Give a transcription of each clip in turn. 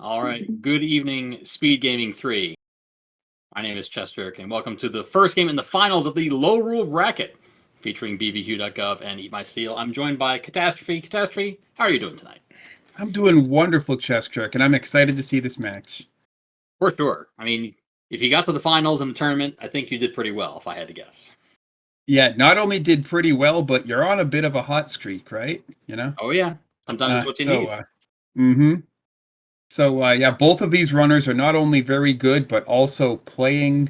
All right. Good evening, Speed Gaming 3. My name is Chester, and welcome to the first game in the finals of the Low Rule Bracket, featuring BBQdotgov and EatMySteel. I'm joined by Catastrophe. Catastrophe, how are you doing tonight? I'm doing wonderful, Chester, and I'm excited to see this match. For sure. I mean, if you got to the finals in the tournament, I think you did pretty well, if I had to guess. Yeah, not only did pretty well, but you're on a bit of a hot streak, right? Oh, yeah. Sometimes it's what you need. Mm-hmm. So, yeah, both of these runners are not only very good, but also playing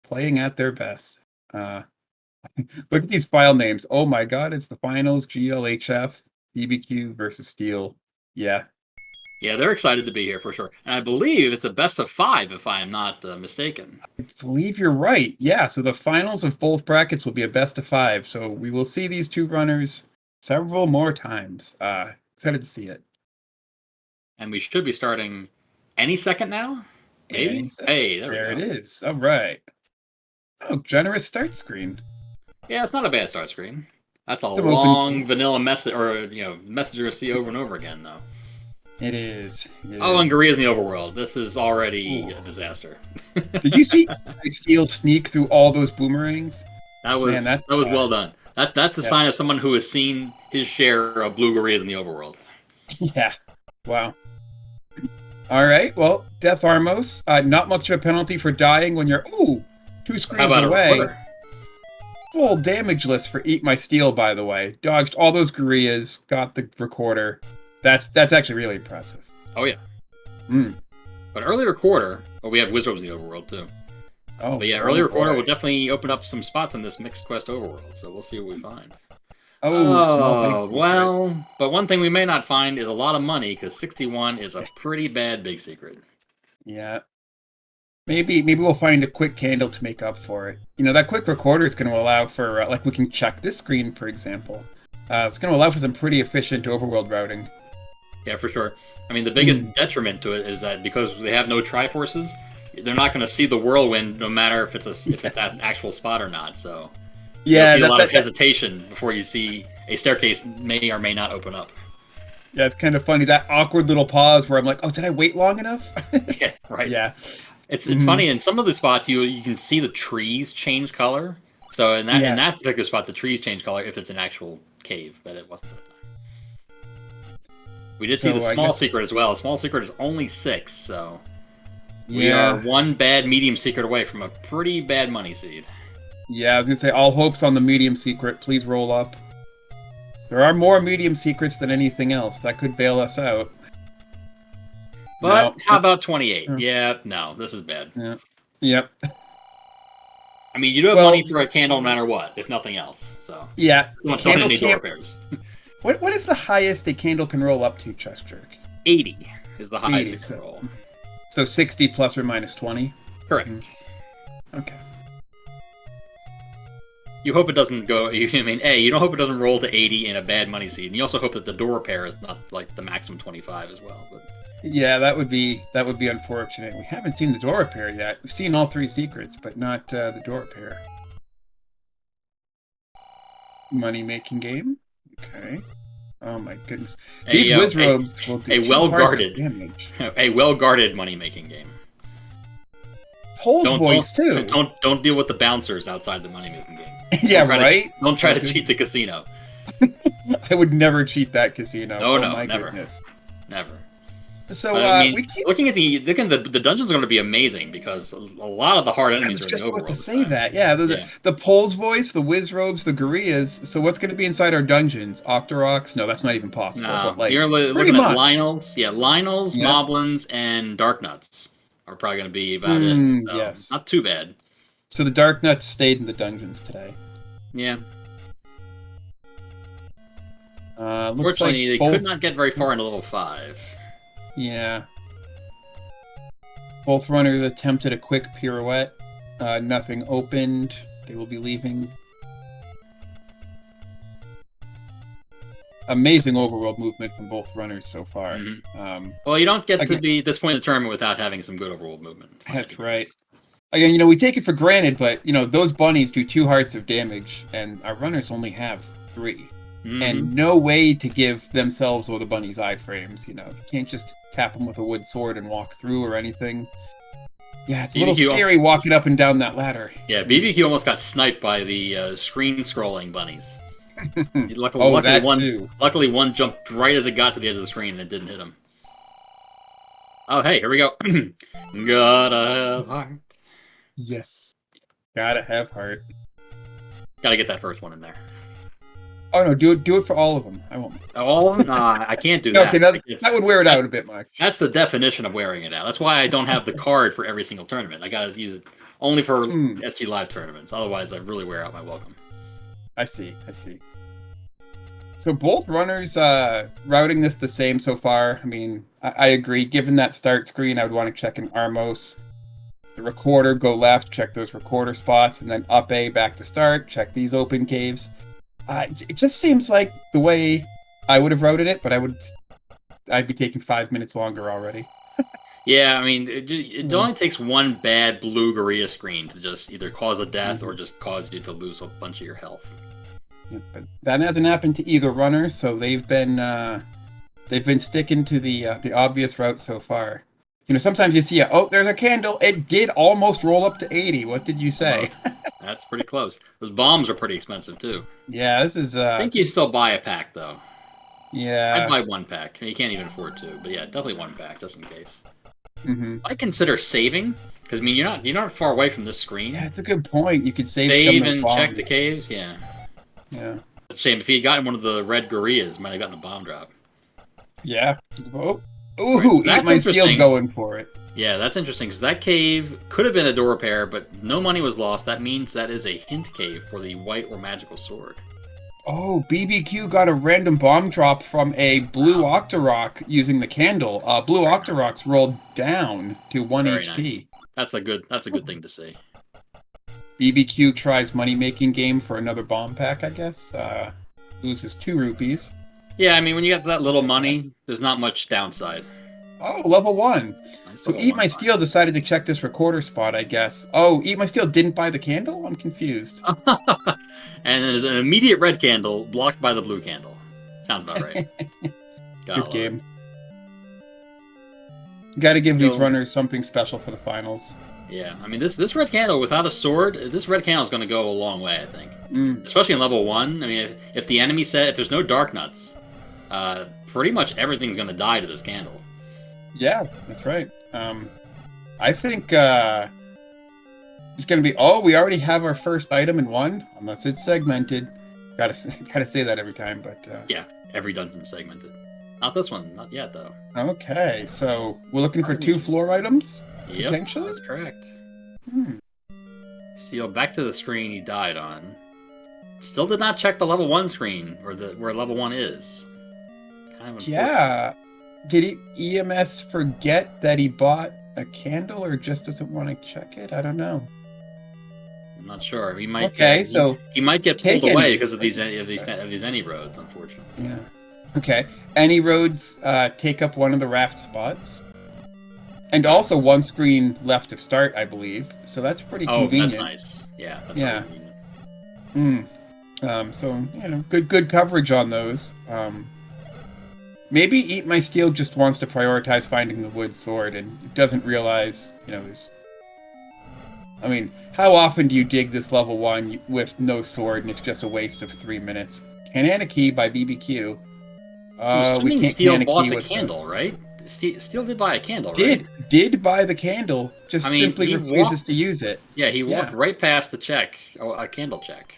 at their best. Look at these file names. Oh my God, it's the finals, GLHF, BBQ versus Steel. Yeah. Yeah, they're excited to be here for sure. And I believe it's a best of 5, if I am not mistaken. I believe you're right. Yeah, so the finals of both brackets will be a best of 5. So we will see these two runners several more times. Excited to see it. And we should be starting any second now? Maybe? Hey, there it is. All right. Oh, generous start screen. Yeah, it's not a bad start screen. That's a long vanilla message, or message you're gonna see over and over again, though. It is. Oh, and Korea's in the overworld. This is already a disaster. Did you see Steel sneak through all those boomerangs? That was well done. That's a sign of someone who has seen his share of blue Koreas in the overworld. Yeah. Wow. All right. Well, Death Armos. Not much of a penalty for dying when you're 2 screens away. Full damage list for EatMySteel, by the way. Dodged all those Koreas, got the recorder. That's actually really impressive. Oh, yeah. But early recorder, we have Wizards in the overworld, too. Oh, but yeah, early recorder will definitely open up some spots in this mixed quest overworld, so we'll see what we find. Well, but one thing we may not find is a lot of money, because 61 is a pretty bad big secret. Yeah. Maybe we'll find a quick candle to make up for it. That quick recorder is going to allow for, we can check this screen, for example. It's going to allow for some pretty efficient overworld routing. Yeah, for sure. I mean, the biggest detriment to it is that because they have no Triforces, they're not going to see the whirlwind no matter if it's an actual spot or not. So yeah, you'll see a lot of hesitation before you see a staircase may or may not open up. Yeah, it's kind of funny, that awkward little pause where I'm like, oh, did I wait long enough? Yeah, right. Yeah. It's funny, in some of the spots you can see the trees change color. So in that particular spot, the trees change color if it's an actual cave, but it wasn't. We did see the small secret as well. The small secret is only 6, so we are one bad medium secret away from a pretty bad money seed. Yeah, I was going to say, all hopes on the medium secret. Please roll up. There are more medium secrets than anything else. That could bail us out. But how about 28? Yeah, no, this is bad. Yeah. Yep. I mean, you do have money for a candle no matter what, if nothing else. So yeah. Don't hit any door pairs. What is the highest a candle can roll up to, Chester? 80 is the highest it can roll. So 60 plus or minus 20? Correct. Okay. You hope it doesn't go... you don't hope it doesn't roll to 80 in a bad money seed. And you also hope that the door pair is not like the maximum 25 as well. But yeah, that would be unfortunate. We haven't seen the door pair yet. We've seen all 3 secrets, but not the door pair. Money-making game. Okay. Oh my goodness. These Wizrobes will do damage. A well-guarded money-making game. Pole's voice, too. Don't deal with the bouncers outside the money-making game. Yeah, right? Don't try to cheat the casino. I would never cheat that casino. Oh, no, my never. Goodness. Never. So, looking at the dungeons are going to be amazing because a lot of the hard enemies are in the overworld. I was just about to say that. Yeah, the Pole's voice, the Wizrobes, the Gorias. So what's going to be inside our dungeons? Octoroks? No, that's not even possible. No, but you're looking at Lionels. Yeah, Lionels, Moblins, and Darknuts are probably going to be about it. So yes. Not too bad. So the Darknuts stayed in the dungeons today. Yeah. Fortunately, they could not get very far into level 5. Yeah. Both runners attempted a quick pirouette. Nothing opened. They will be leaving. Amazing overworld movement from both runners so far. Well, you don't get to be at this point in the tournament without having some good overworld movement. That's right. Again, we take it for granted, but, those bunnies do 2 hearts of damage, and our runners only have 3. and no way to give themselves or the bunnies iframes. You can't just tap them with a wood sword and walk through or anything. Yeah, it's a little scary walking up and down that ladder. Yeah, BBQ almost got sniped by the screen-scrolling bunnies. Luckily, one jumped right as it got to the edge of the screen and it didn't hit him. Oh, hey, here we go. Gotta have heart. Yes. Gotta have heart. Gotta get that first one in there. Oh, no, do it for all of them. I won't. All of them? I can't do that. Okay, that would wear it out a bit much. That's the definition of wearing it out. That's why I don't have the card for every single tournament. I gotta use it only for SG Live tournaments. Otherwise, I really wear out my welcome. I see. So both runners routing this the same so far. I mean, I agree. Given that start screen, I would want to check in Armos. The recorder, go left, check those recorder spots, and then up A, back to start, check these open caves. It just seems like the way I would have routed it, but I'd be taking 5 minutes longer already. Yeah, I mean, it only takes one bad blue Gorilla screen to just either cause a death or just cause you to lose a bunch of your health. Yeah, but that hasn't happened to either runner, so they've been sticking to the obvious route so far. Sometimes you see there's a candle. It did almost roll up to 80. What did you say? That's pretty close. Those bombs are pretty expensive too. Yeah, this is. I think you still buy a pack though. Yeah. I'd buy one pack. You can't even afford two, but yeah, definitely one pack just in case. I consider saving because I mean you're not far away from this screen. Yeah, it's a good point. You could save and check the caves. Yeah. Yeah. It's a shame if he had gotten one of the red gorillas, might have gotten a bomb drop. Yeah. Ooh, EatMySteel going for it. Yeah, that's interesting because that cave could have been a door repair, but no money was lost. That means that is a hint cave for the white or magical sword. Oh, BBQ got a random bomb drop from a blue Octorok using the candle. Blue Octorok's rolled down to 1 Very HP. Nice. That's a good thing to see. BBQ tries money-making game for another bomb pack, I guess. Loses 2 rupees. Yeah, I mean, when you got that little money, there's not much downside. Oh, level 1. Nice. So EatMySteel decided to check this recorder spot, I guess. Oh, EatMySteel didn't buy the candle? I'm confused. And there's an immediate red candle blocked by the blue candle. Sounds about right. Good game. Got to give these runners something special for the finals. Yeah, I mean, this red candle without a sword, this red candle is going to go a long way, I think. Especially in level 1. I mean, if the enemy set, if there's no dark nuts, pretty much everything's going to die to this candle. Yeah, that's right. I think it's going to be, we already have our first item in 1, unless it's segmented. Gotta say that every time, but... Yeah, every dungeon's segmented. Not this one, not yet, though. Okay, so we're looking for 2 floor items? Yep, potentially? That's correct. Steel, back to the screen he died on. Still did not check the level 1 screen, where level 1 is. Kind of yeah. Did EMS forget that he bought a candle, or just doesn't want to check it? I don't know. I'm not sure. He might. Okay, so he might get pulled away because of these any roads, unfortunately. Yeah. Okay. Any roads take up one of the raft spots, and also 1 screen left of start, I believe. So that's pretty convenient. Oh, that's nice. Yeah. That's yeah. Convenient. So good coverage on those. Maybe EatMySteel just wants to prioritize finding the wood sword and doesn't realize, there's... I mean, how often do you dig this level 1 with no sword and it's just a waste of 3 minutes? Kananaki by BBQ. We can't Steel bought the candle, right? Steel did buy a candle, right? Did buy the candle, simply refuses to use it. Yeah, he walked right past the check, a candle check.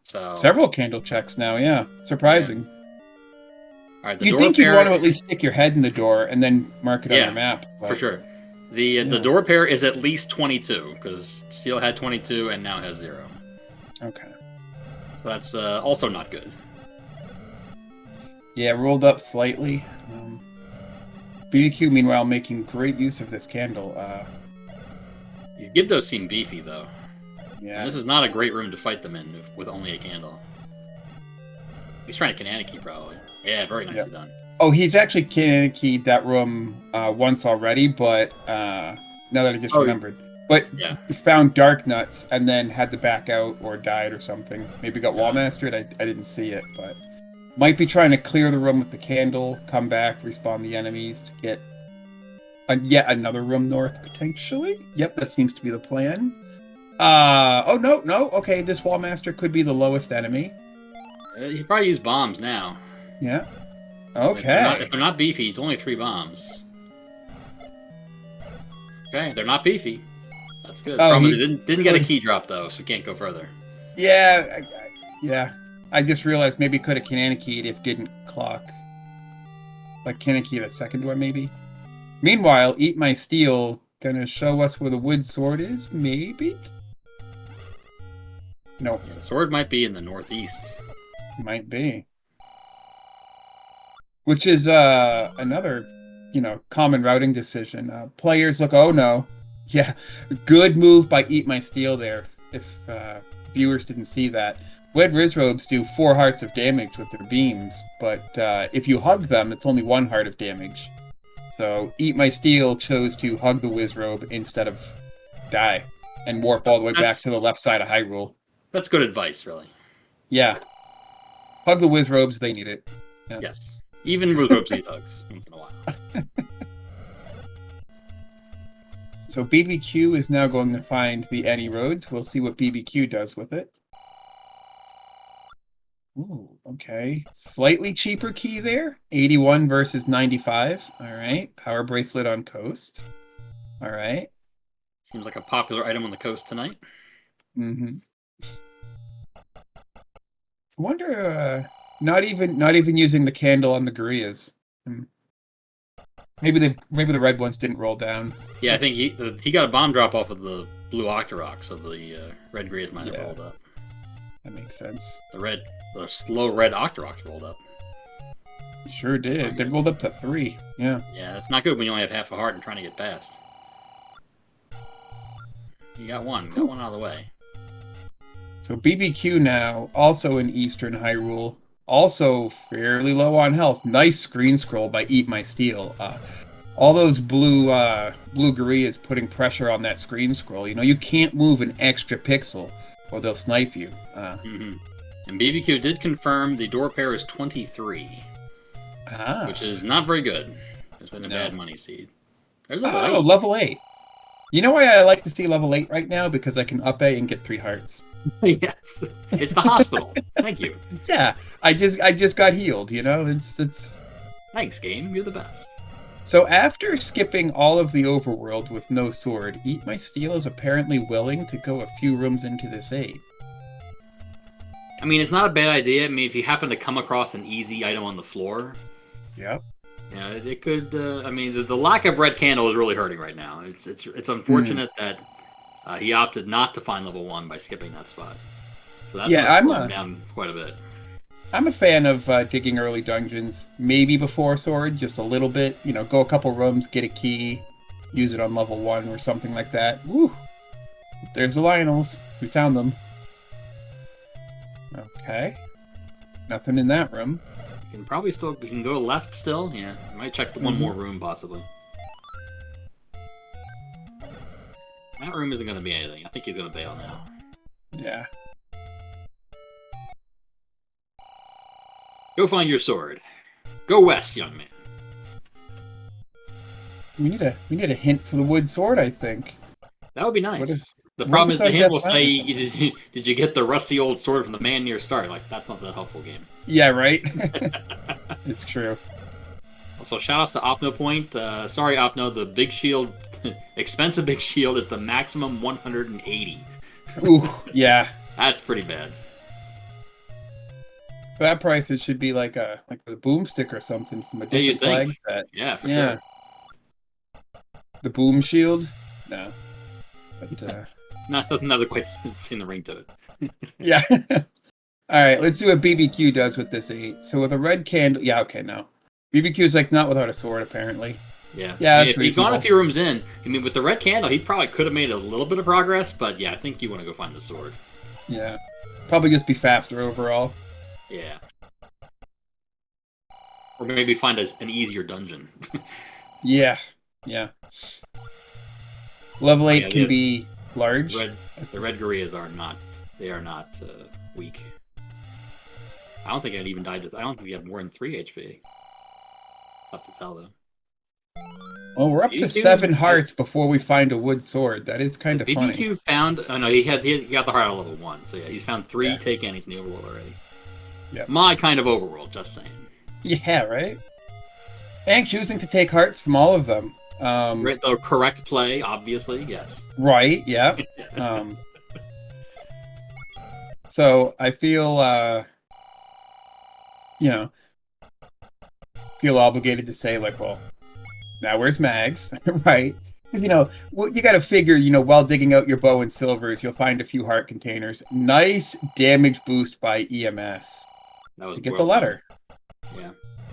So several candle checks now, yeah. Surprising. Yeah. All right, you'd think you'd want to at least stick your head in the door and then mark it on your map. But... For sure. The door pair is at least 22, because Steel had 22 and now has 0. Okay. So that's also not good. Yeah, rolled up slightly. BBQ, meanwhile, making great use of this candle. These Gibdos seem beefy, though. Yeah. And this is not a great room to fight them in with only a candle. He's trying to Kananaki, probably. Yeah, very nicely done. Oh, he's actually Kananaki'd that room once already, but now that I just remembered. But Yeah. found Dark Nuts and then had to back out or died or something. Maybe got wall mastered. I didn't see it, but might be trying to clear the room with the candle, come back, respawn the enemies to get yet another room north potentially. Yep, that seems to be the plan. Oh no. Okay, this wall master could be the lowest enemy. You probably use bombs now. Yeah. Okay. If they're not beefy, it's only 3 bombs. Okay, they're not beefy. That's good. Oh, Problem is they didn't get a key drop though, so we can't go further. Yeah, yeah. I just realized maybe could have Kanana keyed if didn't clock. Like Kanana keyed a second one maybe. Meanwhile, EatMySteel gonna show us where the wood sword is, maybe? No. Yeah, the sword might be in the northeast. Might be. Which is another, common routing decision. Players look, oh no. Yeah, good move by EatMySteel there, if viewers didn't see that. Red Rizrobes do 4 hearts of damage with their beams, but if you hug them, it's only 1 heart of damage. So EatMySteel chose to hug the Wizrobe instead of die and warp all the way back to the left side of Hyrule. That's good advice, really. Yeah. Hug the Wizrobes, they need it. Yeah. Yes. Even Wizrobes need hugs once in a while. So BBQ is now going to find the Any Roads. We'll see what BBQ does with it. Ooh, okay. Slightly cheaper key there. 81 versus 95. All right. Power bracelet on coast. All right. Seems like a popular item on the coast tonight. Mm-hmm. I wonder, not even using the candle on the Gurias. Maybe the red ones didn't roll down. Yeah, I think he got a bomb drop off of the blue Octorok, so the red Grias might have rolled up. That makes sense. The slow red Octoroks rolled up. Sure did. They rolled up to 3. Yeah. Yeah, that's not good when you only have half a heart and trying to get past. You got one. Got one out of the way. So BBQ now, also in Eastern Hyrule, also fairly low on health. Nice screen scroll by EatMySteel. All those blue Gurias putting pressure on that screen scroll. You can't move an extra pixel or they'll snipe you. And BBQ did confirm the door pair is 23. Which is not very good. It's been a bad money seed. There's level 8. Level 8. You know why I like to see level 8 right now? Because I can up A and get 3 hearts. Yes. It's the hospital. Thank you. Yeah. I just got healed, It's Thanks, game. You're the best. So after skipping all of the overworld with no sword, EatMySteel is apparently willing to go a few rooms into this 8. I mean, it's not a bad idea. I mean, if you happen to come across an easy item on the floor, yep. Yeah, it could. I mean, the lack of red candle is really hurting right now. It's unfortunate that he opted not to find level 1 by skipping that spot. So that's slowing him down quite a bit. I'm a fan of digging early dungeons, maybe before sword, just a little bit. Go a couple rooms, get a key, use it on level 1 or something like that. Woo! There's the Lionels. We found them. Okay. Nothing in that room. You can go left still. Yeah, you might check one more room possibly. That room isn't going to be anything. I think he's going to bail now. Yeah. Go find your sword. Go west, young man. We need a hint for the wood sword, I think. That would be nice. The problem is the hint will say, did you get the rusty old sword from the man near start? Like, that's not that helpful game. Yeah, right? It's true. Also, shout-outs to OpnoPoint. Sorry, Opno, the big shield, expensive big shield is the maximum 180. Ooh, yeah. That's pretty bad. For that price, it should be like a boomstick or something from a different flag set. Yeah, for sure. The boom shield? No. But, no, it doesn't have the quite in the ring to it. Yeah. All right, let's see what BBQ does with this 8. So with a red candle... Yeah, okay, no. BBQ's not without a sword, apparently. Yeah. Yeah, if he's gone a few rooms in, I mean, with the red candle, he probably could have made a little bit of progress, but yeah, I think you want to go find the sword. Yeah. Probably just be faster overall. Yeah. Or maybe find an easier dungeon. Yeah. Yeah. Level Oh, 8 yeah, can be large. the red gorillas are not. They are not weak. I don't think I'd even died. I don't think you have more than 3 HP. Tough to tell though. Well, we're up to 7 hearts before we find a wood sword. That is kind of funny. BBQ found. Oh no, he got the heart at level 1. So yeah, he's found 3 take annies in the overworld already. Yeah. My kind of overworld, just saying. Yeah, right. And choosing to take hearts from all of them. The correct play, obviously, yes. Right. Yeah. So I feel, feel obligated to say, like, well, now where's Mags, right? You got to figure, while digging out your bow and silvers, you'll find a few heart containers. Nice damage boost by EMS to get the letter. Yeah,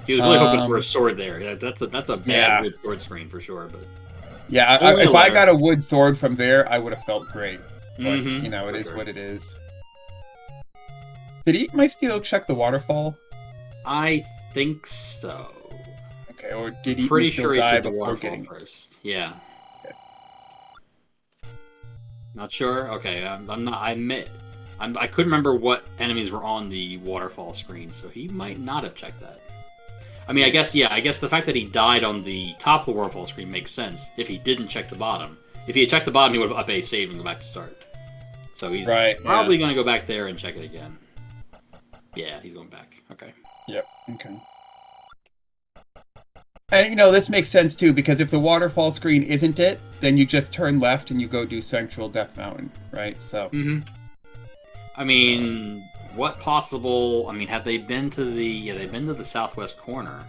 he was really hoping for a sword there. That's a bad wood sword screen for sure. But yeah, if I got a wood sword from there, I would have felt great. But it is what it is. Did EatMySteel check the waterfall? I think so. Okay, or did he pretty sure he die did the before waterfall getting first? Yeah. Okay. Not sure. Okay, I'm not. I couldn't remember what enemies were on the waterfall screen, so he might not have checked that. I mean, I guess the fact that he died on the top of the waterfall screen makes sense. If he didn't check the bottom, if he had checked the bottom, he would have up a save and go back to start. So he's probably going to go back there and check it again. Yeah, he's going back. Okay. Yep. Okay. And this makes sense too, because if the waterfall screen isn't it, then you just turn left and you go do Central Death Mountain, right? So. I mean, what possible? I mean, have they been to the? Yeah, they've been to the southwest corner.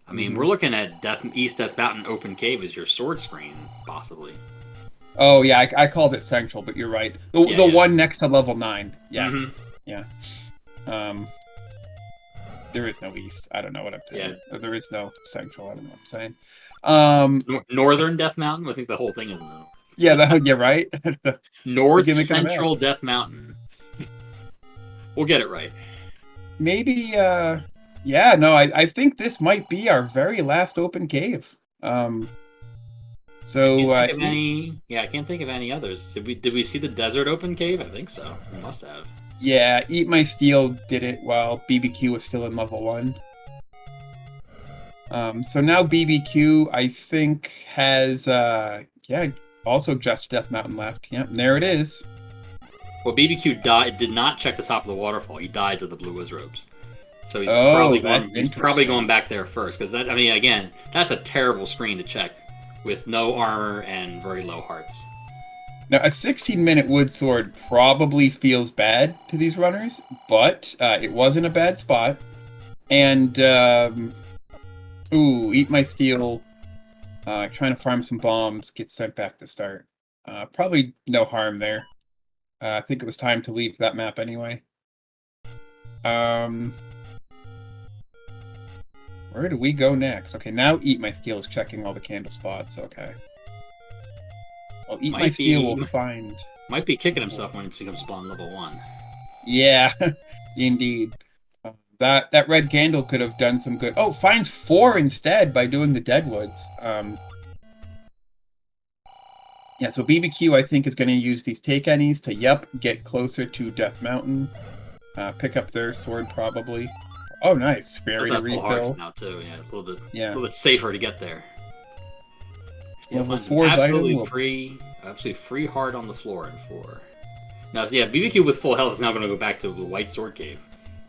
I mean, we're looking at East Death Mountain Open Cave as your sword screen, possibly. Oh yeah, I called it Central, but you're right. The one next to level 9. Yeah. Yeah. There is no East. I don't know what I'm saying. Yeah. There is no Central. I don't know what I'm saying. Northern Death Mountain. I think the whole thing is north. Yeah, you're right. North Central Death Mountain. We'll get it right. Maybe. Yeah. No, I think this might be our very last open cave. So. I can't think of any others. Did we see the desert open cave? I think so. We must have. Yeah, EatMySteel did it while BBQ was still in level 1. So now BBQ, I think, has, also just Death Mountain left. Yep, there it is. Well, BBQ did not check the top of the waterfall. He died to the Blue Wizrobes. So he's probably going back there first. Because, again, that's a terrible screen to check with no armor and very low hearts. Now, a 16-minute wood sword probably feels bad to these runners, but it was in a bad spot. And, EatMySteel, trying to farm some bombs, gets sent back to start. Probably no harm there. I think it was time to leave that map anyway. Where do we go next? Okay, now EatMySteel is checking all the candle spots. Okay. Well, EatMySteel will find... Might be kicking himself when he comes upon level 1. Yeah, indeed. That red candle could have done some good... Oh, finds 4 instead by doing the Deadwoods. Yeah, so BBQ, I think, is going to use these take annies to, get closer to Death Mountain. Pick up their sword, probably. Oh, nice. Fairy to refill. Now, too. Yeah, a little bit safer to get there. Level 4's absolutely free heart on the floor in 4. Now, BBQ with full health is now going to go back to the White Sword Cave.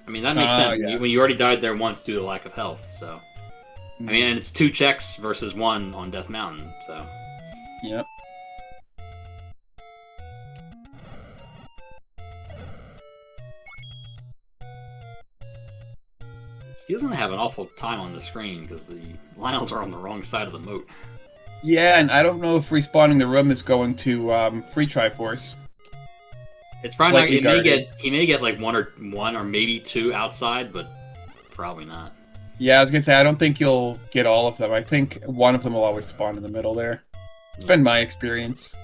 I mean, that makes sense. Yeah. When you already died there once due to lack of health, so... I mean, and it's 2 checks versus 1 on Death Mountain, so... Yep. Steel's going to have an awful time on the screen because the Lionels are on the wrong side of the moat. Yeah, and I don't know if respawning the room is going to free Triforce. It's probably not. He may get like one or maybe 2 outside, but probably not. Yeah, I was gonna say I don't think you'll get all of them. I think one of them will always spawn in the middle there. It's been my experience.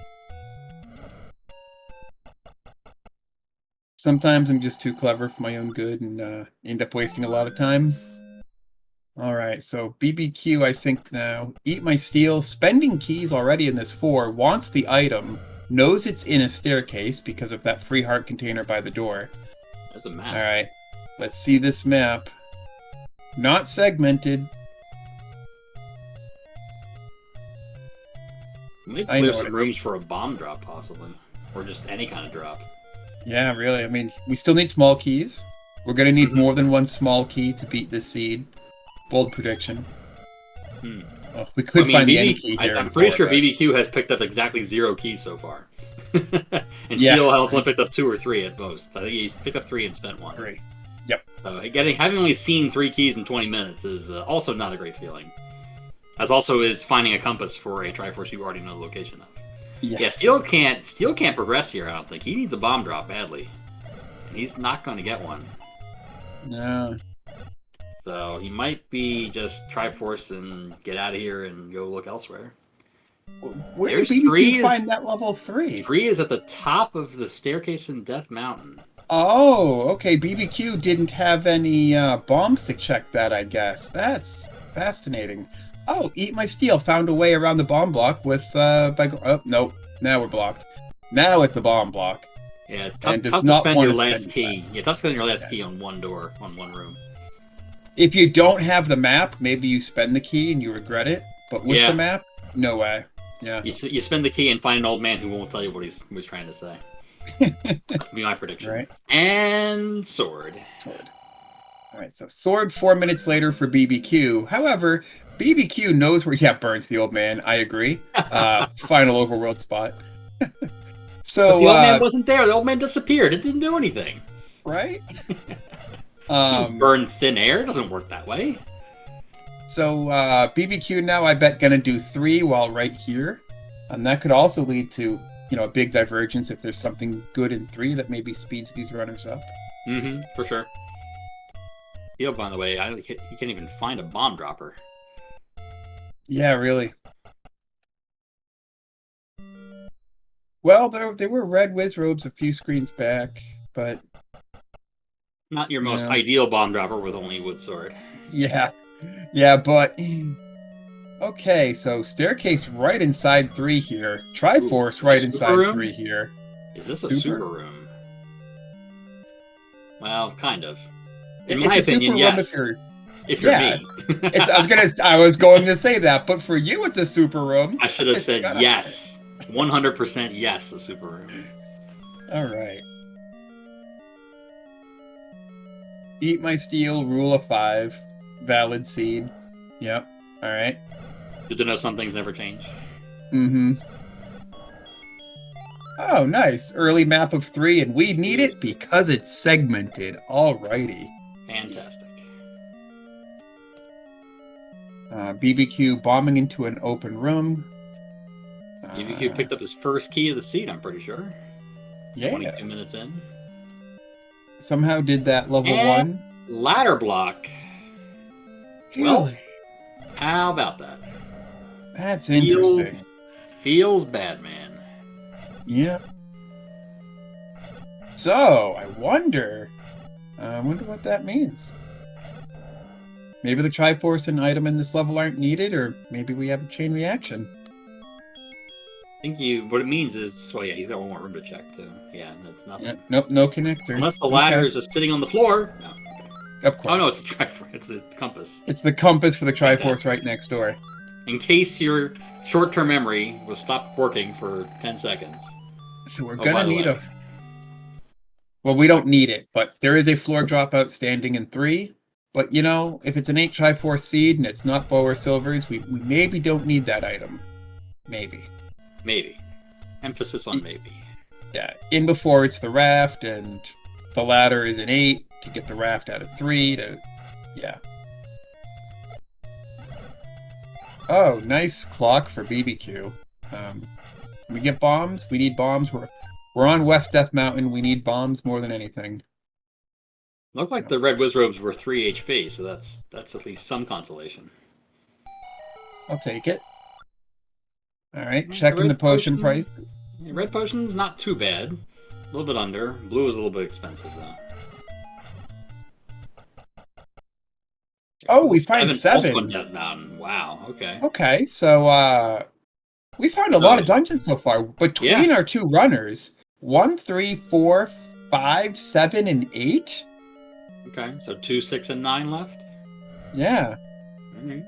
Sometimes I'm just too clever for my own good and end up wasting a lot of time. All right, so BBQ, I think now. EatMySteel, spending keys already in this 4, wants the item, knows it's in a staircase because of that free heart container by the door. There's a map. All right, let's see this map. Not segmented. Maybe clear some rooms for a bomb drop, possibly. Or just any kind of drop. Yeah, really. I mean, we still need small keys. We're going to need more than one small key to beat this seed. Bold prediction. Oh, we could find the end key here. I'm pretty sure BBQ has picked up exactly 0 keys so far. And Steel has only picked up 2 or 3 at most. I think he's picked up 3 and spent 1. 3. Yep. So having only seen 3 keys in 20 minutes is also not a great feeling. As also is finding a compass for a Triforce you already know the location of. Yeah, Steel can't progress here, I don't think. He needs a bomb drop badly. And he's not going to get one. No. So he might be just Triforce and get out of here and go look elsewhere. Where did BBQ find that level 3? 3 is at the top of the staircase in Death Mountain. Oh, okay. BBQ didn't have any bombs to check that, I guess. That's fascinating. Oh, EatMySteel found a way around the bomb block with oh, no. Now we're blocked. Now it's a bomb block. Yeah, it's tough to spend your last key. Yeah, tough to spend your last key on one door, on one room. If you don't have the map, maybe you spend the key and you regret it. But with the map, no way. Yeah. You spend the key and find an old man who won't tell you what he's trying to say. Be my prediction. Right. And sword. All right, so sword 4 minutes later for BBQ. However, BBQ knows where... Yeah, burns the old man. I agree. Final overworld spot. So but the old man wasn't there. The old man disappeared. It didn't do anything. Right? Burn thin air. It doesn't work that way. So BBQ now, I bet, gonna do 3 while right here. And that could also lead to, a big divergence if there's something good in 3 that maybe speeds these runners up. For sure. By the way, he can't even find a bomb dropper. Yeah, really. Well, there were red whiz robes a few screens back, but... Not your most ideal bomb dropper with only wood sword. Yeah, but... Okay, so staircase right inside 3 here. Triforce right inside 3 here. Is this a super room? Well, kind of. In my opinion, yes. If you're me. I was going to say that, but for you, it's a super room. I should have said yes. 100% yes, a super room. All right. EatMySteel, rule of 5, valid seed. Yep. All right. Good to know some things never change. Oh, nice. Early map of 3, and we need it because it's segmented. Alrighty. Fantastic. BBQ bombing into an open room. BBQ picked up his first key of the seed, I'm pretty sure. Yeah. 22 minutes in. Somehow did that level 1. Ladder block. Really? Well, how about that? That's interesting. Feels bad, man. Yeah. So, I wonder what that means. Maybe the Triforce and item in this level aren't needed, or maybe we have a chain reaction. I think what it means is, well, yeah, he's got one more room to check, too. Yeah, that's nothing. Yeah, nope, no connector. Unless the ladder is just sitting on the floor. No. Of course. Oh, no, it's the Triforce. It's the compass. It's the compass for the Triforce right next door. In case your short-term memory was stopped working for 10 seconds. So we're gonna need a... Well, we don't need it, but there is a floor drop outstanding in 3. But, if it's an 8 Triforce seed and it's not bow or silvers, we maybe don't need that item. Maybe. Maybe. Emphasis on maybe. Yeah, in before it's the raft, and the ladder is an 8 to get the raft out of 3 to... Yeah. Oh, nice clock for BBQ. We get bombs. We need bombs. We're on West Death Mountain. We need bombs more than anything. Looked like the red whiz robes were 3 HP, so that's at least some consolation. I'll take it. All right, checking the potion price. Red potion's not too bad. A little bit under. Blue is a little bit expensive, though. Oh, we find 7. Also on Death Mountain. Wow. Okay. Okay, so we found a lot of dungeons so far between our 2 runners. 1, 3, 4, 5, 7, and 8. Okay, so 2, 6, and 9 left. Yeah,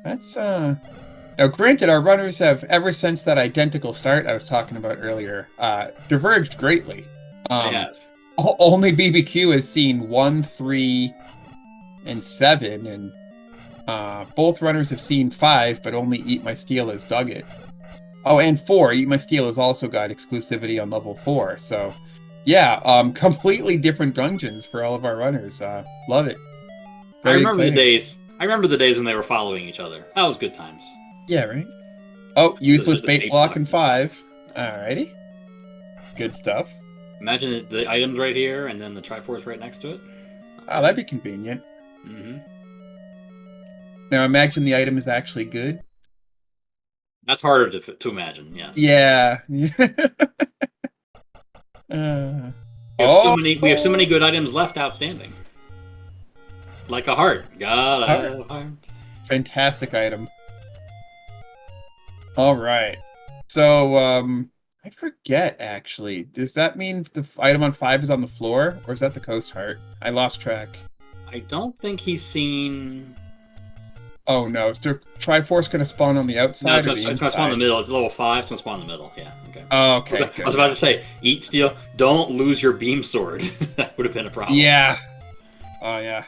that's Now, granted, our runners have, ever since that identical start I was talking about earlier, diverged greatly. They have. Only BBQ has seen 1, 3, and 7, and both runners have seen 5, but only EatMySteel has dug it. Oh, and 4. EatMySteel has also got exclusivity on level 4, so yeah, completely different dungeons for all of our runners. Love it. Very exciting. I remember the days when they were following each other. That was good times. Yeah, right? Oh, useless bait block in 5. Alrighty. Good stuff. Imagine the items right here, and then the Triforce right next to it. Oh, that'd be convenient. Mm-hmm. Now imagine the item is actually good. That's harder to imagine, yes. Yeah. We have so many good items left outstanding. Like a heart. Gotta have a heart. Fantastic item. All right. So, I forget, actually. Does that mean the item on 5 is on the floor? Or is that the coast heart? I lost track. I don't think he's seen... Oh, no. Is the Triforce going to spawn on the outside? No, it's going to spawn in the middle. It's level 5. It's going to spawn in the middle. Yeah, okay. Oh, okay. I was about to say, EatSteel, don't lose your beam sword. That would have been a problem. Yeah. Oh, yeah.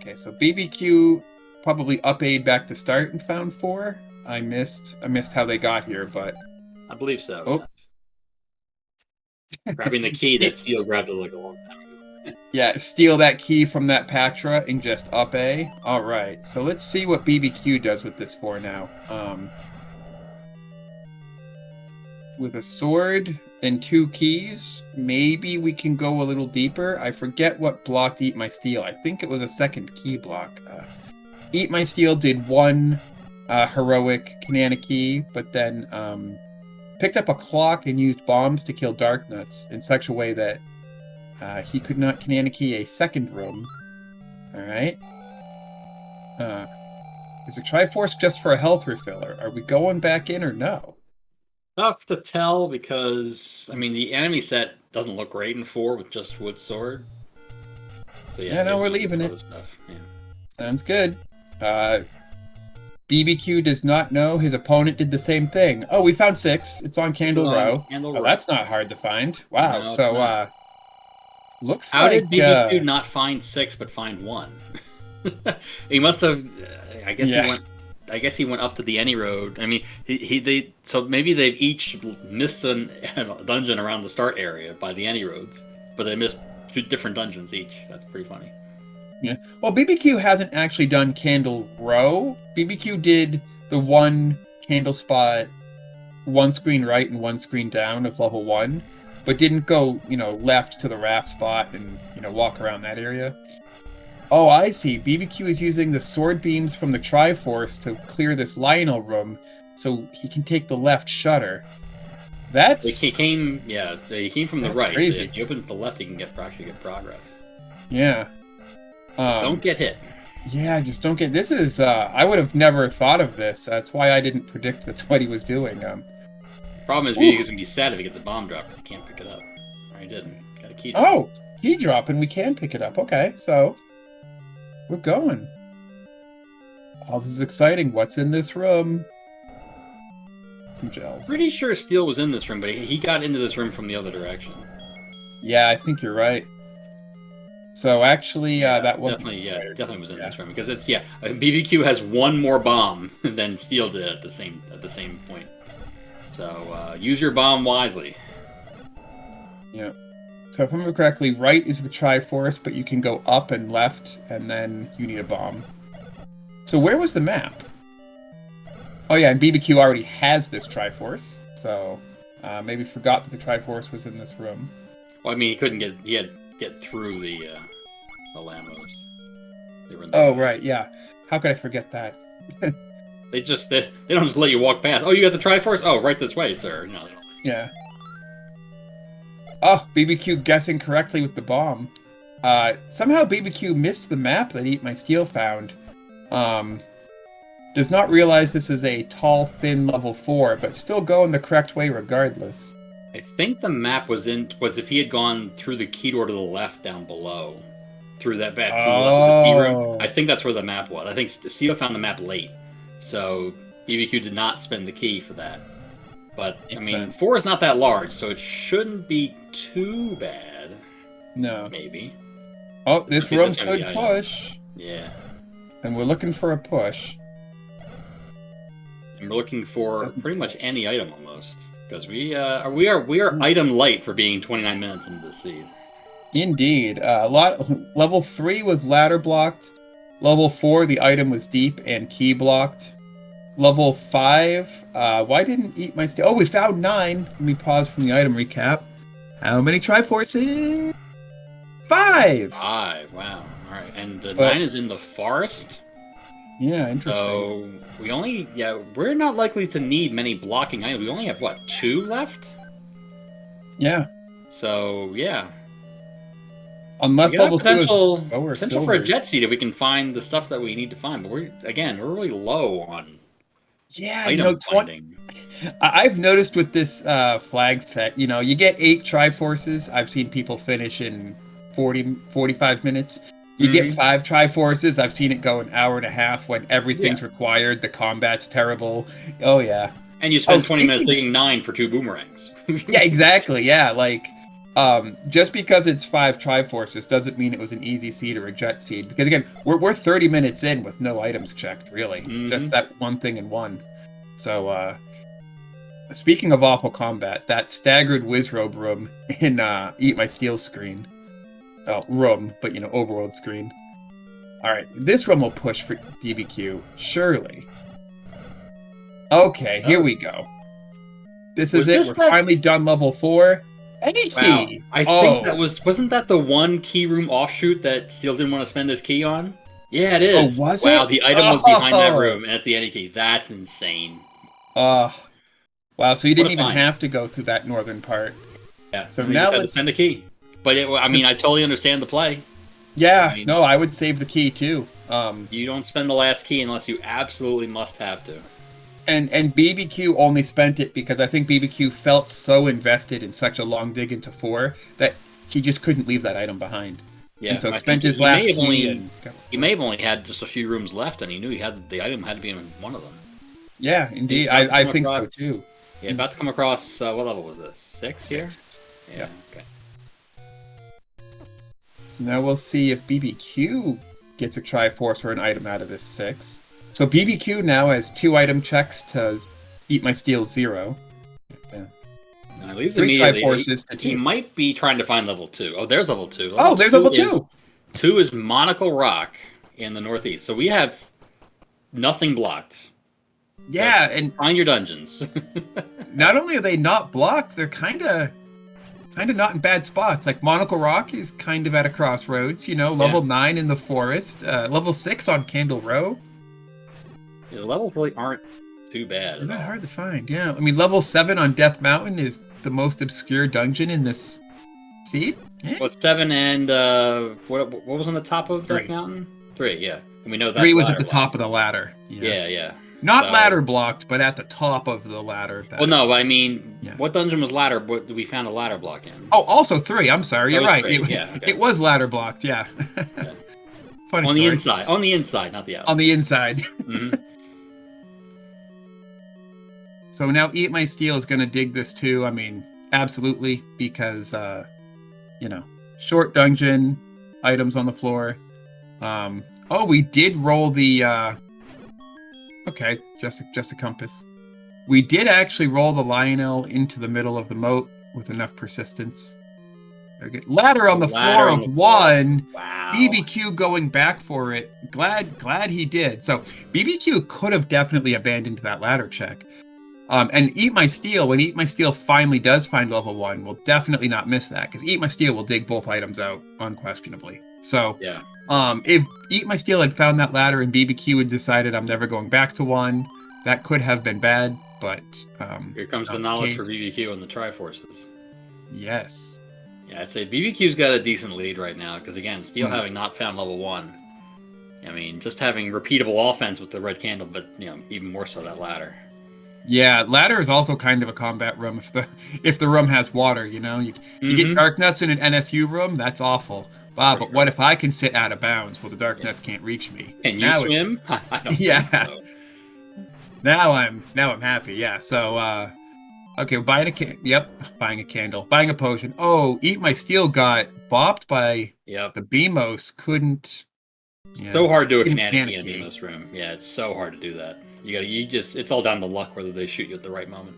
Okay, so BBQ probably up aid back to start and found 4. I missed how they got here, but I believe so. Oh. Yes. Grabbing the key that Steel grabbed it like a long time ago. Yeah, steal that key from that Patra and just up A. All right, so let's see what BBQ does with this 4 now. With a sword and 2 keys, maybe we can go a little deeper. I forget what blocked EatMySteel. I think it was a second key block. EatMySteel did 1 heroic Kanana key, but then picked up a clock and used bombs to kill Darknuts in such a way that he could not Kanana key a second room. Alright. Is the Triforce just for a health refiller? Are we going back in or no? Tough to tell because, I mean, the enemy set doesn't look great in 4 with just wood sword. So yeah, no, we're leaving it. Stuff. Yeah. Sounds good. BBQ does not know his opponent did the same thing. Oh, we found 6. It's on Candle Row. Oh, that's not hard to find. Wow. No, so, looks How like... did BBQ not find 6 but find 1? He must have... I guess he went up to the Any Road. I mean, so maybe they've each missed a dungeon around the start area by the Any Roads, but they missed 2 different dungeons each. That's pretty funny. Yeah. Well, BBQ hasn't actually done Candle Row. BBQ did the 1 candle spot, 1 screen right and 1 screen down of level 1, but didn't go, left to the raft spot and, walk around that area. Oh, I see. BBQ is using the sword beams from the Triforce to clear this Lionel room so he can take the left shutter. That's... He came from the right. Crazy. So if he opens the left, he can actually get progress. Yeah. Just don't get hit. Yeah, just don't get... This is... I would have never thought of this. That's why I didn't predict that's what he was doing. The problem is BBQ's going to be sad if he gets a bomb drop because he can't pick it up. Or he didn't. Got a key drop. Oh! Key drop and we can pick it up. Okay, so... We're going. Oh, this is exciting. What's in this room? Some gels. Pretty sure Steel was in this room, but he got into this room from the other direction. Yeah, I think you're right. So actually, that was definitely was in this room because it's BBQ has 1 more bomb than Steel did at the same point. So use your bomb wisely. Yeah. So if I remember correctly, right is the Triforce, but you can go up and left, and then you need a bomb. So where was the map? Oh yeah, and BBQ already has this Triforce, so maybe forgot that the Triforce was in this room. Well, I mean, he had to get through the Lamos. Right, yeah. How could I forget that? They don't just let you walk past. Oh, you got the Triforce? Oh, right this way, sir. No, yeah. Oh, BBQ guessing correctly with the bomb. Somehow BBQ missed the map that EatMySteel found. Does not realize this is a tall, thin level 4, but still going the correct way regardless. I think the map was if he had gone through the key door to the left down below. Through that back through the left of the key room. I think that's where the map was. I think Steel found the map late. So BBQ did not spend the key for that. But, I mean, 4 is not that large, so it shouldn't be too bad. No. Maybe. Oh, this room could push. Yeah. And we're looking for a push. And we're looking for pretty much any item almost. Because we are item light for being 29 minutes into the seed. Indeed. Level 3 was ladder blocked. Level 4, the item was deep and key blocked. Level 5, why didn't EatMySteel? Oh, we found 9. Let me pause from the item recap. How many Triforces? 5! 5, wow. Alright, and the 9 is in the forest? Yeah, interesting. So, we're not likely to need many blocking items. We only have, what, 2 left? Yeah. So, yeah. Unless level 2 is potential for a jet seed if we can find the stuff that we need to find. But we're really low on item finding. I've noticed with this flag set, you get 8 Triforces. I've seen people finish in 45 minutes. You get 5 Triforces. I've seen it go an hour and a half when everything's required. The combat's terrible. Oh, yeah. And you spend 20 minutes digging 9 for 2 boomerangs. Yeah, exactly. Yeah, just because it's 5 Triforces doesn't mean it was an easy seed or a jet seed. Because again, we're 30 minutes in with no items checked, really. Just that one thing and one. So, speaking of awful combat, that staggered Wizrobe room in EatMySteel screen. Oh, room, but overworld screen. Alright, this room will push for BBQ, surely. Okay, here we go. This is it. We're finally done level 4. Any key! Wow. I think that wasn't that the one key room offshoot that Steel didn't want to spend his key on? Yeah, it is. Oh, was wow, it? The item was behind that room, and it's the any key. That's insane. Wow, so you didn't even have to go through that northern part. Yeah, so now let's spend the key. But I totally understand the play. Yeah, no, I would save the key too. You don't spend the last key unless you absolutely must have to. And BBQ only spent it because I think BBQ felt so invested in such a long dig into 4 that he just couldn't leave that item behind. Yeah, and so spent his last key. He may have only had just a few rooms left, and he knew the item had to be in one of them. Yeah, indeed. I think so too. Yeah, about to come across, what level was this? 6 here? Yeah, okay. So now we'll see if BBQ gets a Triforce or an item out of this 6. So BBQ now has 2 item checks to EatMySteel 0. Yeah. Now, leaves 3 Triforces to 2. He might be trying to find level 2. Oh, there's level 2. There's level 2! 2 is Monocle Rock in the northeast. So we have nothing blocked. Yeah, and find your dungeons. Not only are they not blocked, they're kind of not in bad spots. Like Monocle Rock is kind of at a crossroads, level 9 in the forest, level 6 on Candle Row. Yeah, the levels really aren't too bad. They're not hard to find, yeah. I mean, level 7 on Death Mountain is the most obscure dungeon in this seed. Yeah. What's 7 and what was on the top of Death Mountain? 3, yeah. And we know that 3 was at the top of the ladder. Yeah. Not ladder blocked, but at the top of the ladder. Well, no, I mean, what dungeon was ladder? What we found a ladder block in? Oh, also 3. I'm sorry, you're right. It was ladder blocked. Yeah. Funny on story. The inside. On the inside, not the outside. On the inside. Mm-hmm. So now EatMySteel is going to dig this too. I mean, absolutely, because short dungeon, items on the floor. We did roll the. Okay, just a compass. We did actually roll the Lionel into the middle of the moat with enough persistence. Very good. Ladder on the floor of 1. Wow. BBQ going back for it. Glad he did. So BBQ could have definitely abandoned that ladder check. And EatMySteel, when EatMySteel finally does find level 1, will definitely not miss that, because EatMySteel will dig both items out unquestionably. So yeah. If EatMySteel had found that ladder and BBQ had decided I'm never going back to 1, that could have been bad, but here comes the knowledge for BBQ and the Triforces. Yes. Yeah, I'd say BBQ's got a decent lead right now because again, Steel having not found level 1. I mean, just having repeatable offense with the red candle, but even more so that ladder. Yeah, ladder is also kind of a combat room if the room has water. You get dark nuts in an NSU room. That's awful. But what if I can sit out of bounds? Well, the dark nuts can't reach me. Can you swim? I don't think so. Now I'm happy. Yeah. So okay, buying a candle, buying a potion. Oh, EatMySteel got bopped by the BMOS. Couldn't. Yeah. So hard to do a Kananaki in a BMOS room. Yeah, it's so hard to do that. It's all down to luck whether they shoot you at the right moment.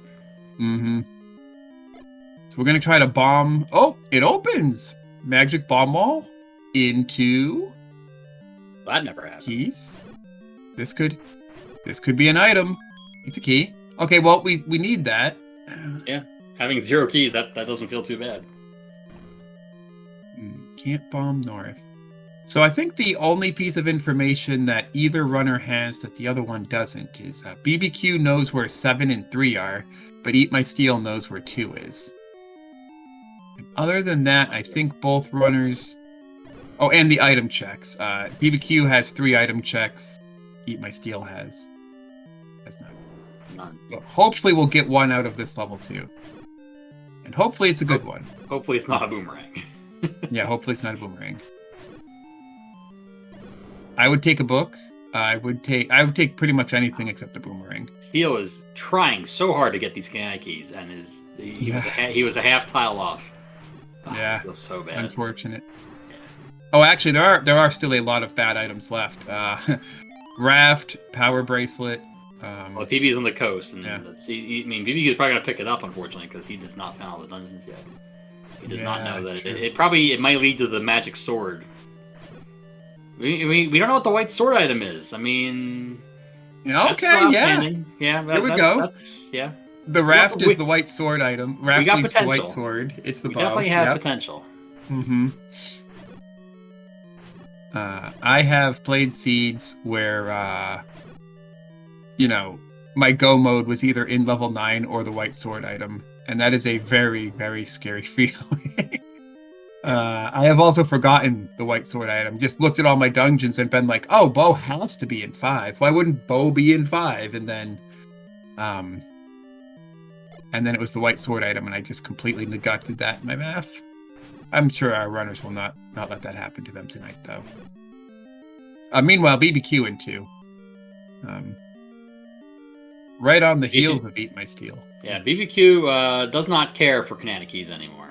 So we're gonna try to bomb. Oh, it opens. Magic bomb wall into. That never happened. Keys. This could be an item. It's a key. Okay, well we need that. Yeah, having 0 keys that doesn't feel too bad. Can't bomb north. So I think the only piece of information that either runner has that the other one doesn't is BBQ knows where 7 and 3 are, but EatMySteel knows where 2 is. And other than that, I think both runners... Oh, and the item checks. BBQ has 3 item checks. EatMySteel has none. Well, hopefully we'll get one out of this level too. And hopefully it's a good one. Hopefully it's not a boomerang. Yeah, hopefully it's not a boomerang. I would take a book. I would take pretty much anything except a boomerang. Steel is trying so hard to get these Kananaki keys, and he was a half tile off. Yeah, I feel so bad. Unfortunate. Yeah. Oh, actually, there are still a lot of bad items left. Raft, power bracelet. Well, PB is on the coast, and BBQ is probably gonna pick it up, unfortunately, because he does not find all the dungeons yet. He does not know that it might lead to the magic sword. We don't know what the white sword item is. I mean, okay, yeah. Here we go. Yeah. The raft is the white sword item. Raft needs the white sword. It's the bow. We definitely have potential. I have played seeds where, my go mode was either in level 9 or the white sword item, and that is a very, very scary feeling. I have also forgotten the white sword item. Just looked at all my dungeons and been like, oh, bow has to be in 5. Why wouldn't bow be in 5? And then it was the white sword item, and I just completely neglected that in my math. I'm sure our runners will not let that happen to them tonight, though. Meanwhile, BBQ in 2. Right on the heels of EatMySteel. Yeah, BBQ does not care for Kananakis anymore.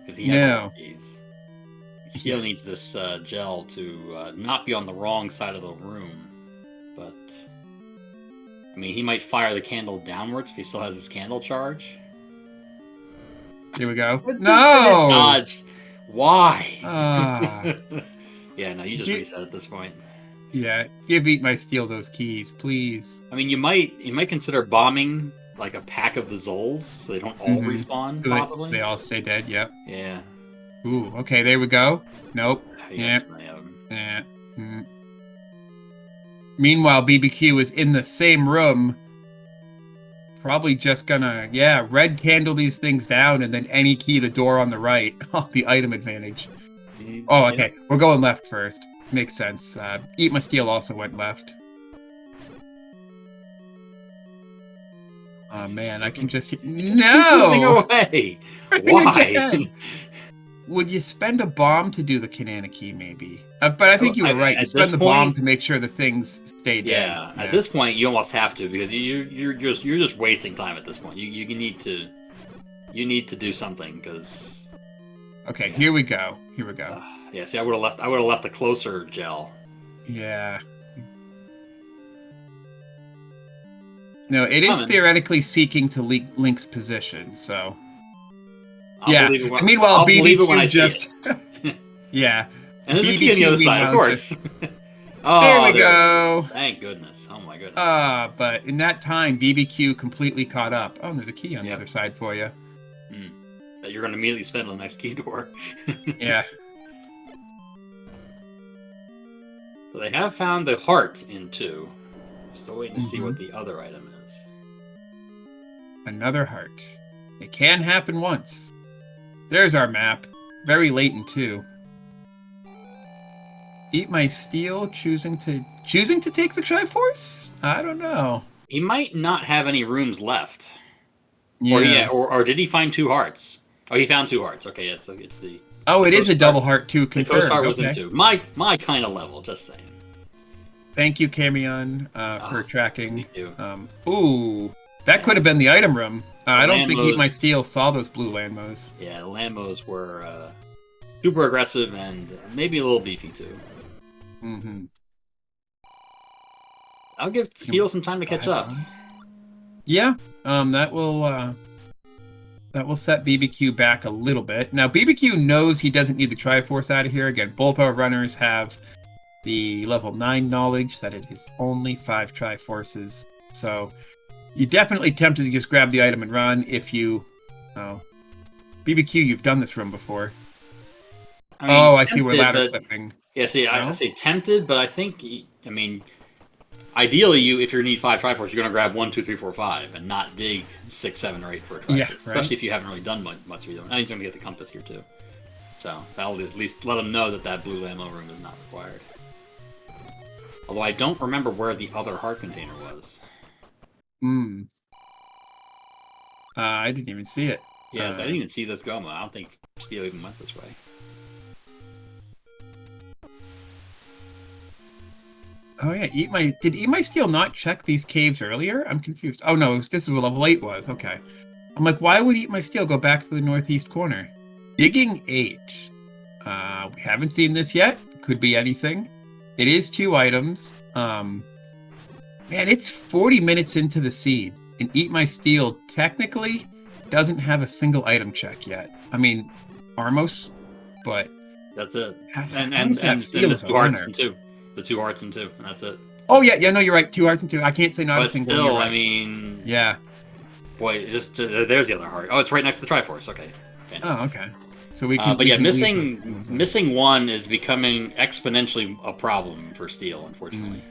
Because he has keys. Steel needs this gel to not be on the wrong side of the room. But, I mean, he might fire the candle downwards if he still has his candle charge. Here we go. No! Dodged. Why? Yeah, no, you just reset at this point. Yeah, give EatMySteel those keys, please. I mean, you might consider bombing like a pack of the Zols so they don't all respawn, so possibly. They all stay dead, yep. Yeah. Ooh, okay, there we go. Nope. Yeah. Meanwhile, BBQ is in the same room. Probably just gonna, red candle these things down and then any key the door on the right. The item advantage. Oh, okay. We're going left first. Makes sense. EatMySteel also went left. Oh man, I can just no away. Why? Would you spend a bomb to do the Kananaki, maybe? But I think you were right. You spend the bomb to make sure the things stay dead. Yeah, at this point, you almost have to because you're just wasting time at this point. You need to do something because. Okay, here we go. Yeah, see, I would have left a closer gel. Yeah. No, it is theoretically seeking to Link's position, so. Meanwhile, BBQ just. Yeah. And there's a key on the other side, of course. There we go. Thank goodness. Oh my goodness. But in that time, BBQ completely caught up. Oh, there's a key on the other side for you. That you're going to immediately spend on the next key door. Yeah. So they have found the heart in 2. Still waiting to see what the other item is. Another heart. It can happen once. There's our map. Very latent too. EatMySteel choosing to take the Triforce? I don't know. He might not have any rooms left. Yeah. Or did he find 2 hearts? Oh, he found 2 hearts. Okay, it's the. Oh, it is a double heart too. Confirmed. The co-star was in 2. My kind of level. Just saying. Thank you, Camion, for tracking. Thank you. Ooh, that could have been the item room. I don't think EatMySteel saw those blue Landmos. Yeah, the Landmos were super aggressive and maybe a little beefy too. Mm-hmm. I'll give Steel some time to catch up. Yeah, that will set BBQ back a little bit. Now, BBQ knows he doesn't need the Triforce out of here. Again, both our runners have the level 9 knowledge that it is only 5 Triforces. So you're definitely tempted to just grab the item and run if you... Oh. BBQ, you've done this room before. I see where ladder flipping. Yeah, see, I say tempted, but I think, I mean, ideally, if you need 5 Triforce, you're going to grab 1, 2, 3, 4, 5, and not dig 6, 7, or 8 for a Triforce. Yeah, right. Especially if you haven't really done much of it. I think he's going to get the compass here too. So that'll at least let him know that blue Lambo room is not required. Although I don't remember where the other heart container was. I didn't even see it. Yes, I didn't even see this go. I don't think Steel even went this way. Oh yeah, did EatMySteel not check these caves earlier? I'm confused. Oh no, this is what level 8 was. Okay. I'm like, why would EatMySteel go back to the northeast corner? Digging 8. We haven't seen this yet. Could be anything. It is 2 items. Man, it's 40 minutes into the seed, and EatMySteel technically doesn't have a single item check yet. I mean, Armos, but that's it. And the 2 hearts and 2. The 2 hearts and 2, and that's it. Oh yeah, no, you're right. 2 hearts and 2. I can't say not a single. Still, right. I mean, yeah. Boy, there's the other heart. Oh, it's right next to the Triforce. Okay. Fantastic. Oh, okay. So we can. But yeah, missing 1 is becoming exponentially a problem for Steel, unfortunately.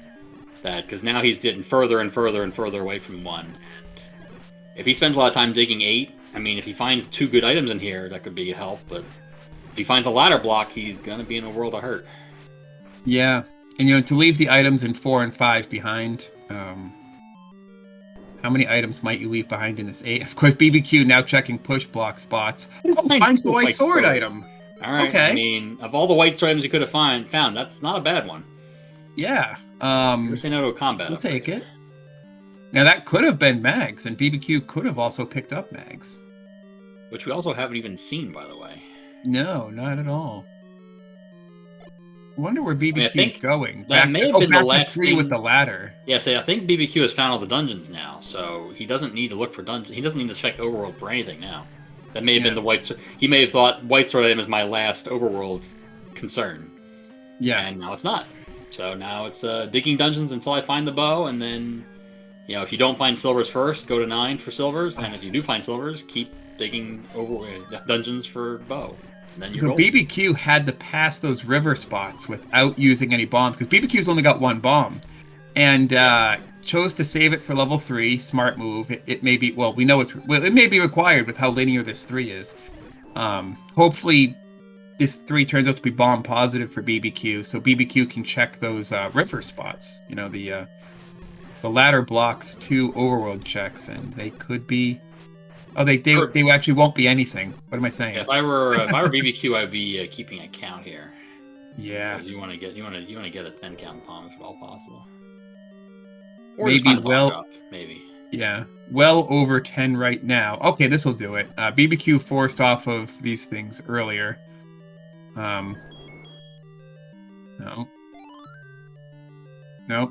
Because now he's getting further and further and further away from 1. If he spends a lot of time digging 8, I mean, if he finds 2 good items in here, that could be a help. But if he finds a ladder block, he's gonna be in a world of hurt. Yeah. And, to leave the items in 4 and 5 behind, how many items might you leave behind in this 8? Of course, BBQ now checking push block spots. Finds the white sword item. All right. Okay. I mean, of all the white sword items you could have found, that's not a bad one. Yeah. Never say no to a combat. We'll take it. Now, that could have been Mags, and BBQ could have also picked up Mags. Which we also haven't even seen, by the way. No, not at all. I wonder where BBQ is going. That may have been the last 3 with the ladder. Yeah, I think BBQ has found all the dungeons now, so he doesn't need to look for dungeons. He doesn't need to check Overworld for anything now. That may have been the white sword. He may have thought white sword item is my last Overworld concern. Yeah. And now it's not. So now it's digging dungeons until I find the bow, and then, if you don't find silvers first, go to 9 for silvers, and if you do find silvers, keep digging dungeons for bow. So BBQ had to pass those river spots without using any bombs, because BBQ's only got 1 bomb, and chose to save it for level 3. Smart move. It may be, we know it may be required with how linear this 3 is. Hopefully, this 3 turns out to be bomb positive for BBQ, so BBQ can check those river spots. The ladder blocks 2 overworld checks, and they could be. Oh, they actually won't be anything. What am I saying? Yeah, if I were BBQ, I'd be keeping a count here. Yeah. Because you want to get a 10 count palm if at all possible. Or maybe. Yeah, well over 10 right now. Okay, this will do it. BBQ forced off of these things earlier. No,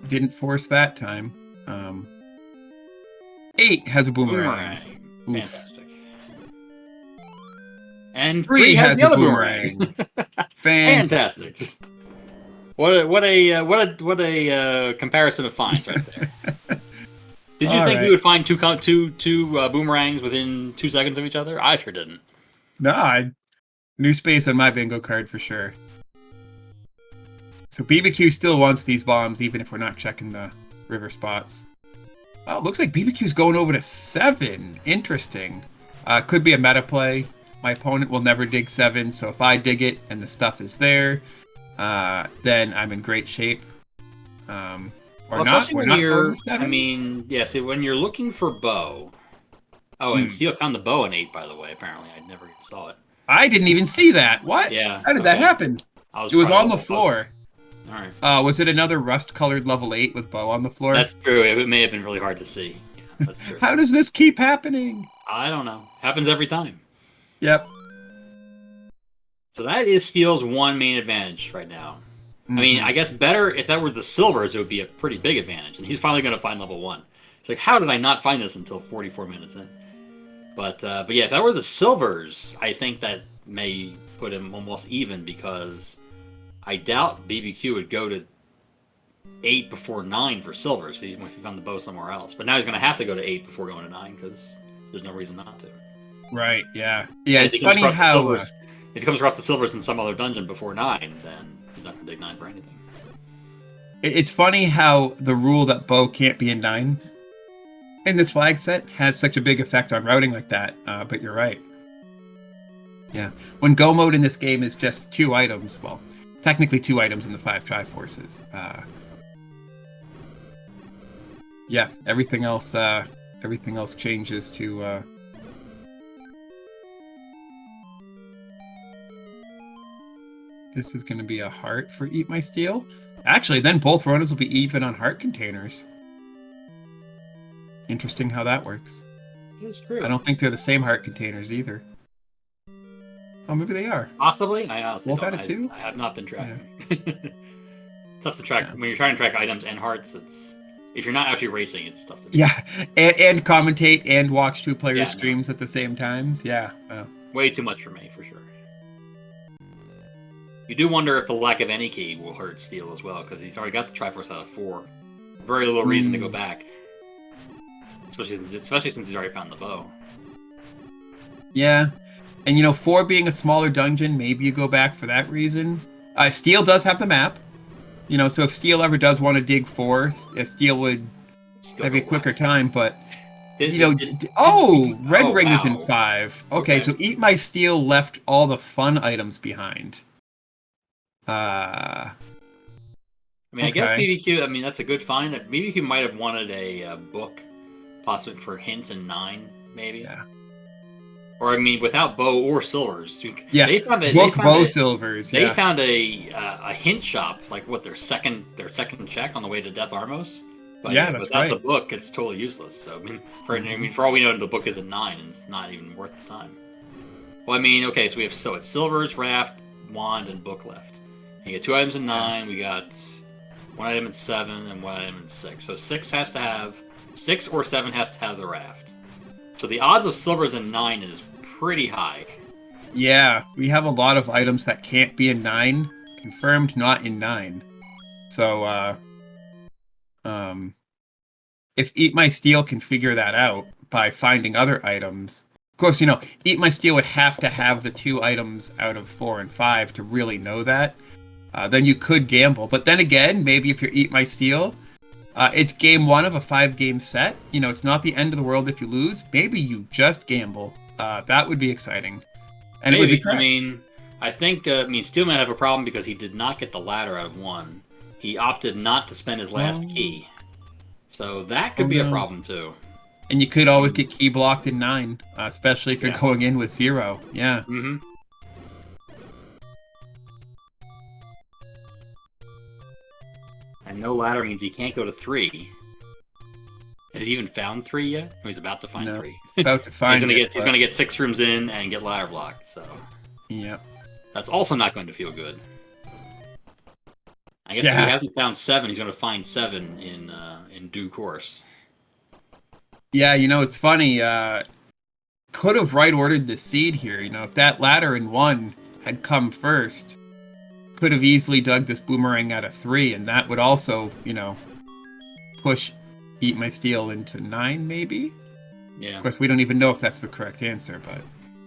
didn't force that time. 8 has a boomerang. Fantastic. And 3 has the other boomerang. Fantastic. What a comparison of finds right there. Did you think we would find two boomerangs within 2 seconds of each other? I sure didn't. No, new space on my bingo card for sure. So BBQ still wants these bombs, even if we're not checking the river spots. Oh, it looks like BBQ's going over to 7. Interesting. Could be a meta play. My opponent will never dig 7, so if I dig it and the stuff is there, then I'm in great shape. Or not. We're not going to 7. I mean, yeah, see, when you're looking for bow... Oh, and Steel found the bow in 8, by the way, apparently. I never saw it. I didn't even see that. What? Yeah. How did that happen? It was on the floor. All right. Was it another rust-colored level 8 with bow on the floor? That's true. It may have been really hard to see. Yeah, that's true. How does this keep happening? I don't know. Happens every time. Yep. So that is Steel's one main advantage right now. I mean, I guess better if that were the silvers, it would be a pretty big advantage. And he's finally going to find level 1. It's like, how did I not find this until 44 minutes in? But yeah, if that were the silvers, I think that may put him almost even, because I doubt BBQ would go to 8 before 9 for silvers if he found the bow somewhere else. But now he's going to have to go to 8 before going to 9 because there's no reason not to. Right, yeah. Yeah, and it's funny how... if he comes across the silvers in some other dungeon before 9, then he's not going to dig 9 for anything. It's funny how the rule that bow can't be in 9 in this flag set has such a big effect on routing like that, but you're right. Yeah. When go mode in this game is just 2 items, well, technically 2 items in the 5 Triforces. Yeah, everything else changes to... This is going to be a heart for EatMySteel. Actually, then both runners will be even on heart containers. Interesting how that works. It's true. I don't think they're the same heart containers either. Oh, maybe they are. Possibly. I honestly both out of 2? I have not been tracking. Yeah. Tough to track when you're trying to track items and hearts. If you're not actually racing, it's tough to track. Yeah, and commentate and watch 2 players' streams at the same times. Yeah. Way too much for me, for sure. You do wonder if the lack of any key will hurt Steel as well, because he's already got the Triforce out of 4. Very little reason to go back. Especially since he's already found the bow. Yeah. And, 4 being a smaller dungeon, maybe you go back for that reason. Steel does have the map. So if Steel ever does want to dig 4, Steel would have a quicker time, but... Red Ring is in 5. Okay, so EatMySteel left all the fun items behind. I guess BBQ, that's a good find. BBQ might have wanted a book, possibly for hints in 9, maybe. Yeah. Or, without bow or silvers. Yeah, bow silvers. They found a hint shop, like their second check on the way to Death Armos. But that's without right. the book, it's totally useless. So, for all we know, the book is a 9, and it's not even worth the time. Well, okay, so it's silvers, raft, wand, and book left. You get 2 items in 9. We got 1 item in 7 and 1 item in 6. So 6 or 7 has to have the raft. So the odds of silvers in 9 is pretty high. Yeah, we have a lot of items that can't be in 9. Confirmed not in 9. So, if EatMySteel can figure that out by finding other items... Of course, EatMySteel would have to have the 2 items out of 4 and 5 to really know that. Then you could gamble. But then again, maybe if you're EatMySteel, it's game 1 of a 5-game set. It's not the end of the world if you lose. Maybe you just gamble. That would be exciting. And maybe. It would be correct. I think Steel might have a problem because he did not get the ladder out of 1. He opted not to spend his last key. So that could be a problem too. And you could always get key blocked in 9, especially if you're going in with 0. Yeah. Mm-hmm. And no ladder means he can't go to 3. Has he even found 3 yet? Or he's about to find 3. About to find He's going to get 6 rooms in and get ladder blocked. So. Yep. That's also not going to feel good. I guess if he hasn't found 7, he's going to find 7 in due course. Yeah, it's funny. Could have right-ordered the seed here. If that ladder in 1 had come first, could have easily dug this boomerang out of 3, and that would also, push EatMySteel into 9, maybe? Yeah. Of course, we don't even know if that's the correct answer, but...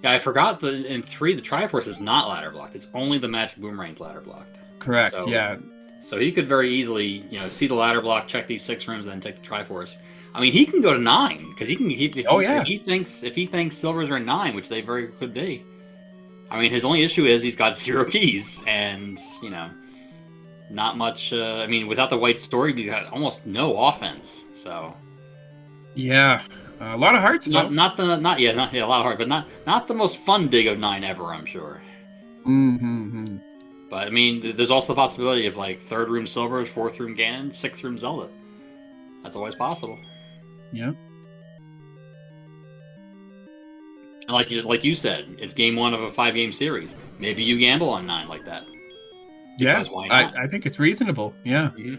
Yeah, I forgot that in 3, the Triforce is not ladder blocked. It's only the magic boomerang's ladder blocked. Correct, yeah. So he could very easily, see the ladder block, check these 6 rooms, and then take the Triforce. He can go to 9 because if he thinks silvers are in 9, which they very could be, I mean, his only issue is he's got 0 keys, and, you know, not much. I mean, without the white story, he got almost no offense. So, yeah, a lot of hearts. Not a lot of heart, but not the most fun dig of 9 ever, I'm sure. Mm-hmm. But I mean, there's also the possibility of like 3rd room Silvers, 4th room Ganon, 6th room Zelda. That's always possible. Yeah. And like you said, it's game 1 of a 5-game series. Maybe you gamble on 9 like that. Yeah, why not? I think it's reasonable. Yeah. Mm-hmm.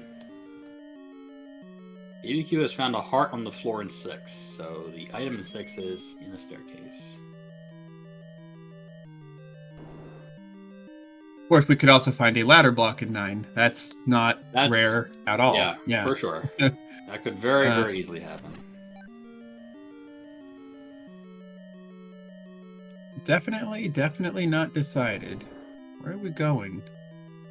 BBQ has found a heart on the floor in 6, so the item in 6 is in the staircase. Of course, we could also find a ladder block in 9. That's not rare at all. Yeah, for sure. That could very, very easily happen. Definitely not decided. Where are we going?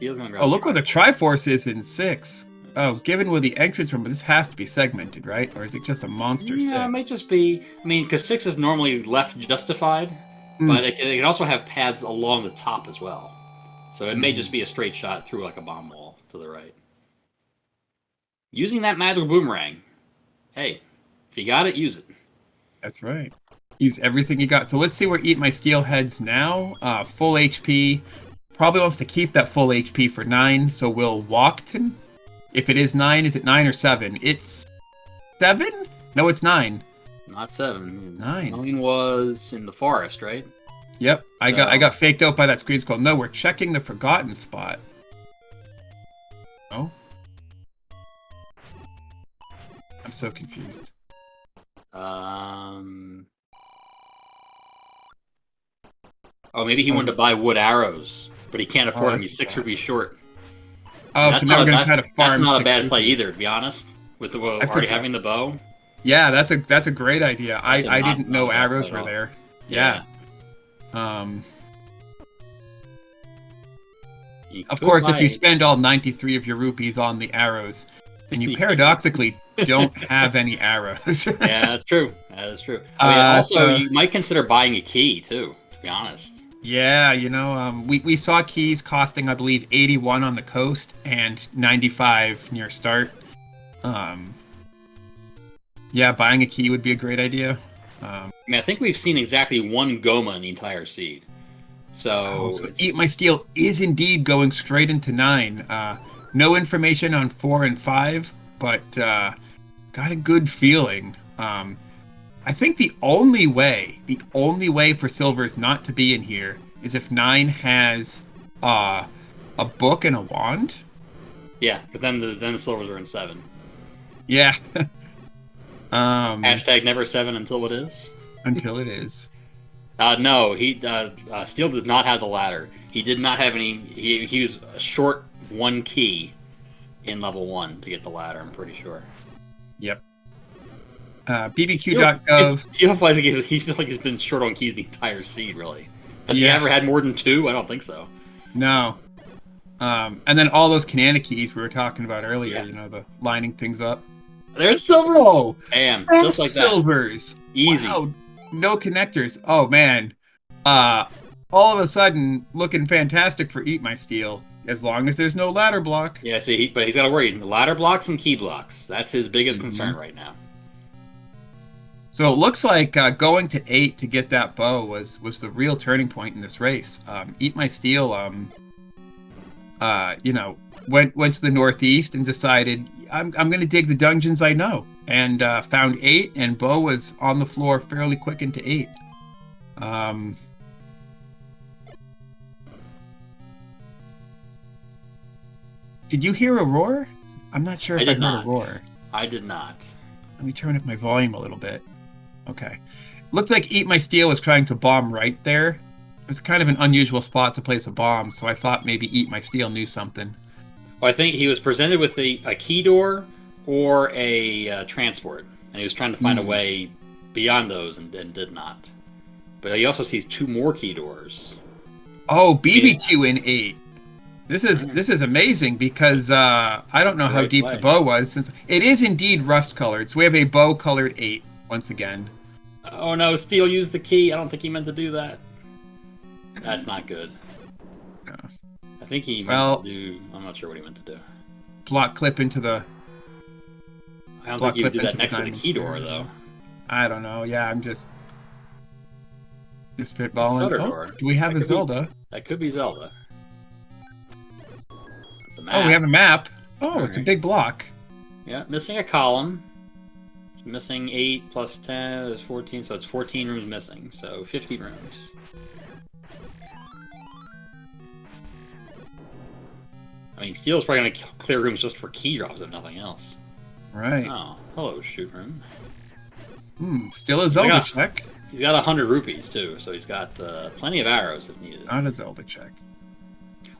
Oh, look where the Triforce is in 6. Oh, given where the entrance room, this has to be segmented, right? Or is it just a monster 6? Yeah, it might just be. I mean, because 6 is normally left justified, but it can also have paths along the top as well. So it may just be a straight shot through like a bomb wall to the right. Using that magical boomerang. Hey, if you got it, use it. That's right. Use everything you got. So let's see where EatMySteel heads now. Full HP. Probably wants to keep that full HP for 9, so we'll walk to... If it is 9, is it 9 or 7? It's 7? No, it's 9. Not 7. 9. 9 was in the forest, right? Yep, I got faked out by that screen scroll. No, we're checking the forgotten spot. Oh? I'm so confused. Oh, maybe he wanted to buy wood arrows, but he can't afford them. He's 6 rupees short. Oh, so now we're gonna try to farm. That's not a bad play either, to be honest. With the already having the bow. Yeah, that's a great idea. I didn't know arrows were there. Yeah. Of course, if you spend all 93 of your rupees on the arrows, then you paradoxically don't have any arrows. Yeah, that's true. That is true. Also, you might consider buying a key too, to be honest. Yeah, you know, we saw keys costing, I believe, 81 on the coast and 95 near start. Yeah, buying a key would be a great idea. I mean, I think we've seen exactly 1 Goma in the entire seed. So EatMySteel is indeed going straight into 9. No information on 4 and 5, but got a good feeling. I think the only way for Silvers not to be in here is if 9 has a book and a wand. Yeah, because then the Silvers are in 7. Yeah. Hashtag never 7 until it is. Until it is. No, Steel does not have the ladder. He did not have any. He was short 1 key in level 1 to get the ladder. I'm pretty sure. Yep. BBQ.gov. Steel feels like he's been short on keys the entire seed. Really, has he ever had more than 2? I don't think so. No. And then all those Canana keys we were talking about earlier. You know, the lining things up. There's Silvers. Oh, bam! Just like that. Silvers. Easy. Wow. No connectors. Oh man. All of a sudden, looking fantastic for EatMySteel. As long as there's no ladder block. Yeah, see, but he's got to worry. Ladder blocks and key blocks. That's his biggest concern right now. So it looks like going to 8 to get that bow was the real turning point in this race. EatMySteel, you know, went to the northeast and decided I'm going to dig the dungeons I know, and found 8, and Bo was on the floor fairly quick into 8. Did you hear a roar? I'm not sure if I heard a roar. I did not. Let me turn up my volume a little bit. Okay. Looked like EatMySteel was trying to bomb right there. It's kind of an unusual spot to place a bomb, so I thought maybe EatMySteel knew something. Well, I think he was presented with a key door or a transport, and he was trying to find a way beyond those and did not. But he also sees 2 more key doors. Oh, BBQ in 8. This is amazing because I don't know how deep the bow was, since it is indeed rust colored. So we have a bow colored 8 once again. Oh no, Steel used the key. I don't think he meant to do that. That's not good. No. I think he meant to do... I'm not sure what he meant to do. Block clip into the... I don't think he would do that next to the key door, though. I don't know. Yeah, I'm just spitballing. Oh, do we have a Zelda? That could be Zelda. Oh, we have a map. Oh, it's a big block. Yeah, missing a column. It's missing 8 plus 10 is 14, so it's 14 rooms missing. So 50 rooms. I mean, Steel's probably going to clear rooms just for key drops, if nothing else. Right. Oh, hello, shoot room. Still a Zelda check. He's got 100 rupees, too, so he's got plenty of arrows if needed. Not a Zelda check.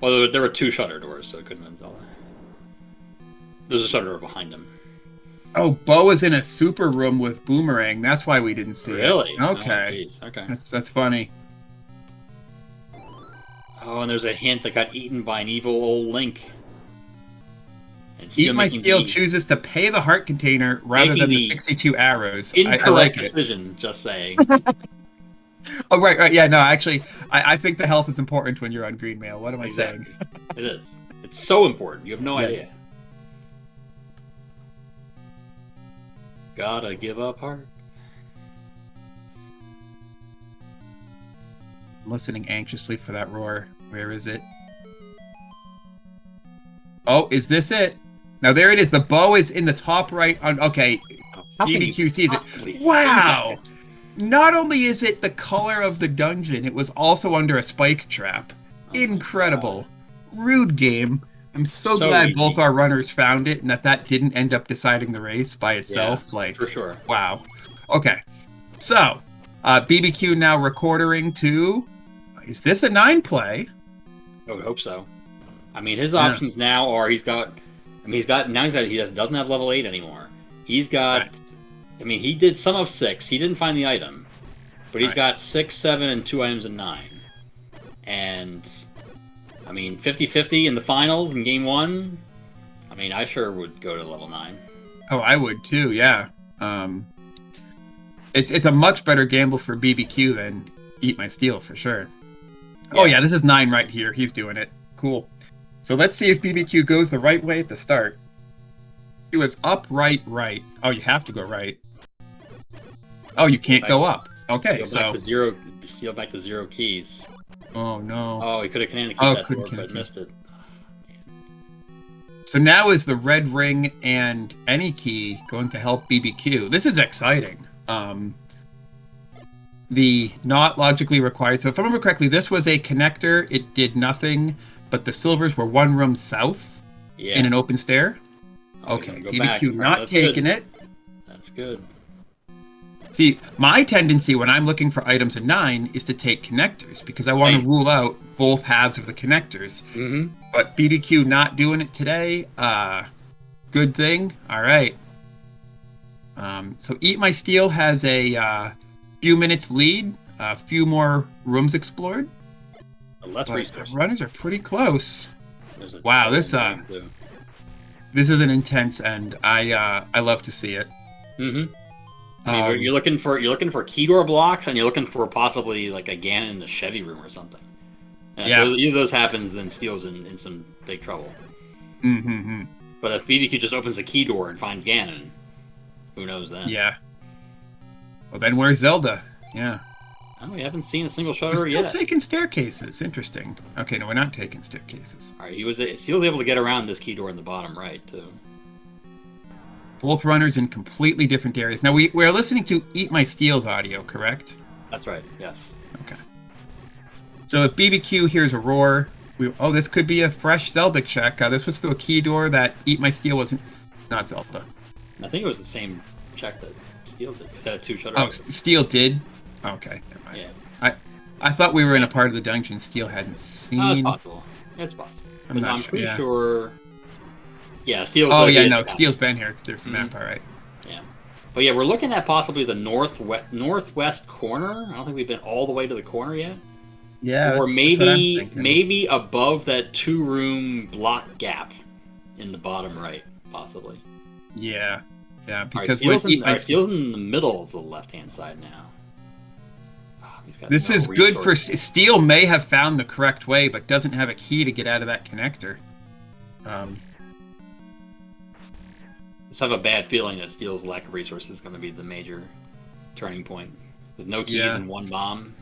Well, there were 2 shutter doors, so it couldn't have been Zelda. There's a shutter door behind him. Oh, Bo is in a super room with Boomerang. That's why we didn't see it. Really? Okay. Oh, okay. That's funny. Oh, and there's a hint that got eaten by an evil old Link. EatMySteel chooses to pay the heart container rather than the 62 arrows. Incorrect I like decision, just saying. Oh, right. Yeah, no, actually, I think the health is important when you're on green mail. What am I saying? It is. It's so important. You have no idea. Gotta give up heart. I'm listening anxiously for that roar. Where is it? Oh, is this it? Now there it is. The bow is in the top right. Okay, BBQ sees it. Wow! Not only is it the color of the dungeon, it was also under a spike trap. Incredible. Rude game. I'm so glad both our runners found it and that didn't end up deciding the race by itself. Yeah, for sure. Wow. Okay. So, BBQ now recording to... Is this a 9 play? I would hope so. I mean, his options now are he doesn't have level 8 anymore. He's got... Right. I mean, he did some of 6. He didn't find the item. But he's got 6, 7, and 2 items in 9. And... I mean, 50-50 in the finals in game 1. I mean, I sure would go to level 9. Oh, I would too, yeah. It's a much better gamble for BBQ than EatMySteel, for sure. Yeah. Oh yeah, this is 9 right here. He's doing it. Cool. So let's see if BBQ goes the right way at the start. He was up, right. Oh, you have to go right. Oh, you can't go up. Okay, so... Steal back to 0 keys. Oh, no. Oh, he could have commanded that door, but missed it. So now is the red ring and any key going to help BBQ? This is exciting. The not logically required. So if I remember correctly, this was a connector. It did nothing, but the silvers were 1 room south in an open stair. Okay, BBQ not taking it. That's good. See, my tendency when I'm looking for items in 9 is to take connectors because I want to rule out both halves of the connectors. Mm-hmm. But BBQ not doing it today. Good thing. All right. So EatMySteel has a few minutes lead. A few more rooms explored. Less resources. Runners are pretty close. Wow, this is an intense end. I love to see it. Mm-hmm. I mean, you're looking for key door blocks, and you're looking for possibly like a Ganon in the Chevy room or something. And if either of those happens, then Steel's in some big trouble. Mm-hmm. But if BBQ just opens the key door and finds Ganon, who knows then? Yeah. Well, then where's Zelda? Yeah. Oh, we haven't seen a single shutter yet. We're still taking staircases. Interesting. Okay, no, we're not taking staircases. All right, Steel's able to get around this key door in the bottom right too. Both runners in completely different areas. Now, we're listening to EatMySteel's audio, correct? That's right, yes. Okay. So if BBQ hears a roar, this could be a fresh Zelda check. This was through a key door that EatMySteel wasn't... Not Zelda. I think it was the same check that Steel did. Instead of 2 shutters. Oh, Steel did? Okay, never mind. Yeah. I thought we were in a part of the dungeon Steel hadn't seen. Oh, it's possible. It's possible. I'm pretty sure... Yeah, Steel. Oh yeah, no, Steel's been here. There's the map, all right. Yeah, but yeah, we're looking at possibly the northwest corner. I don't think we've been all the way to the corner yet. Yeah, or maybe above that 2-room block gap in the bottom right, possibly. Yeah, because Steel's in the middle of the left-hand side now. Oh, This is good for... Steel may have found the correct way, but doesn't have a key to get out of that connector. Just have a bad feeling that Steel's lack of resources is going to be the major turning point. With no keys and one bomb.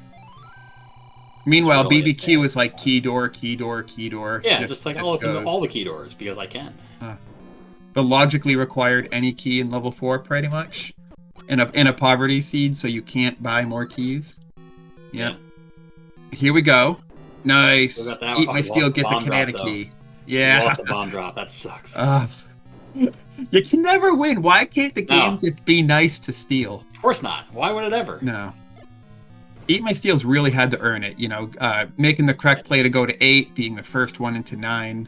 Meanwhile, BBQ is like key door, key door, key door. Yeah, just like I'll open all the key doors because I can. The logically required any key in level 4, pretty much. In a poverty seed, so you can't buy more keys. Yep. Yeah. Here we go. Nice. EatMySteel gets a kinetic key. Yeah. Lost the bomb drop. That sucks. You can never win. Why can't the game just be nice to Steel? Of course not. Why would it ever? No. EatMySteel's really had to earn it. You know, making the correct play to go to 8, being the first one into 9.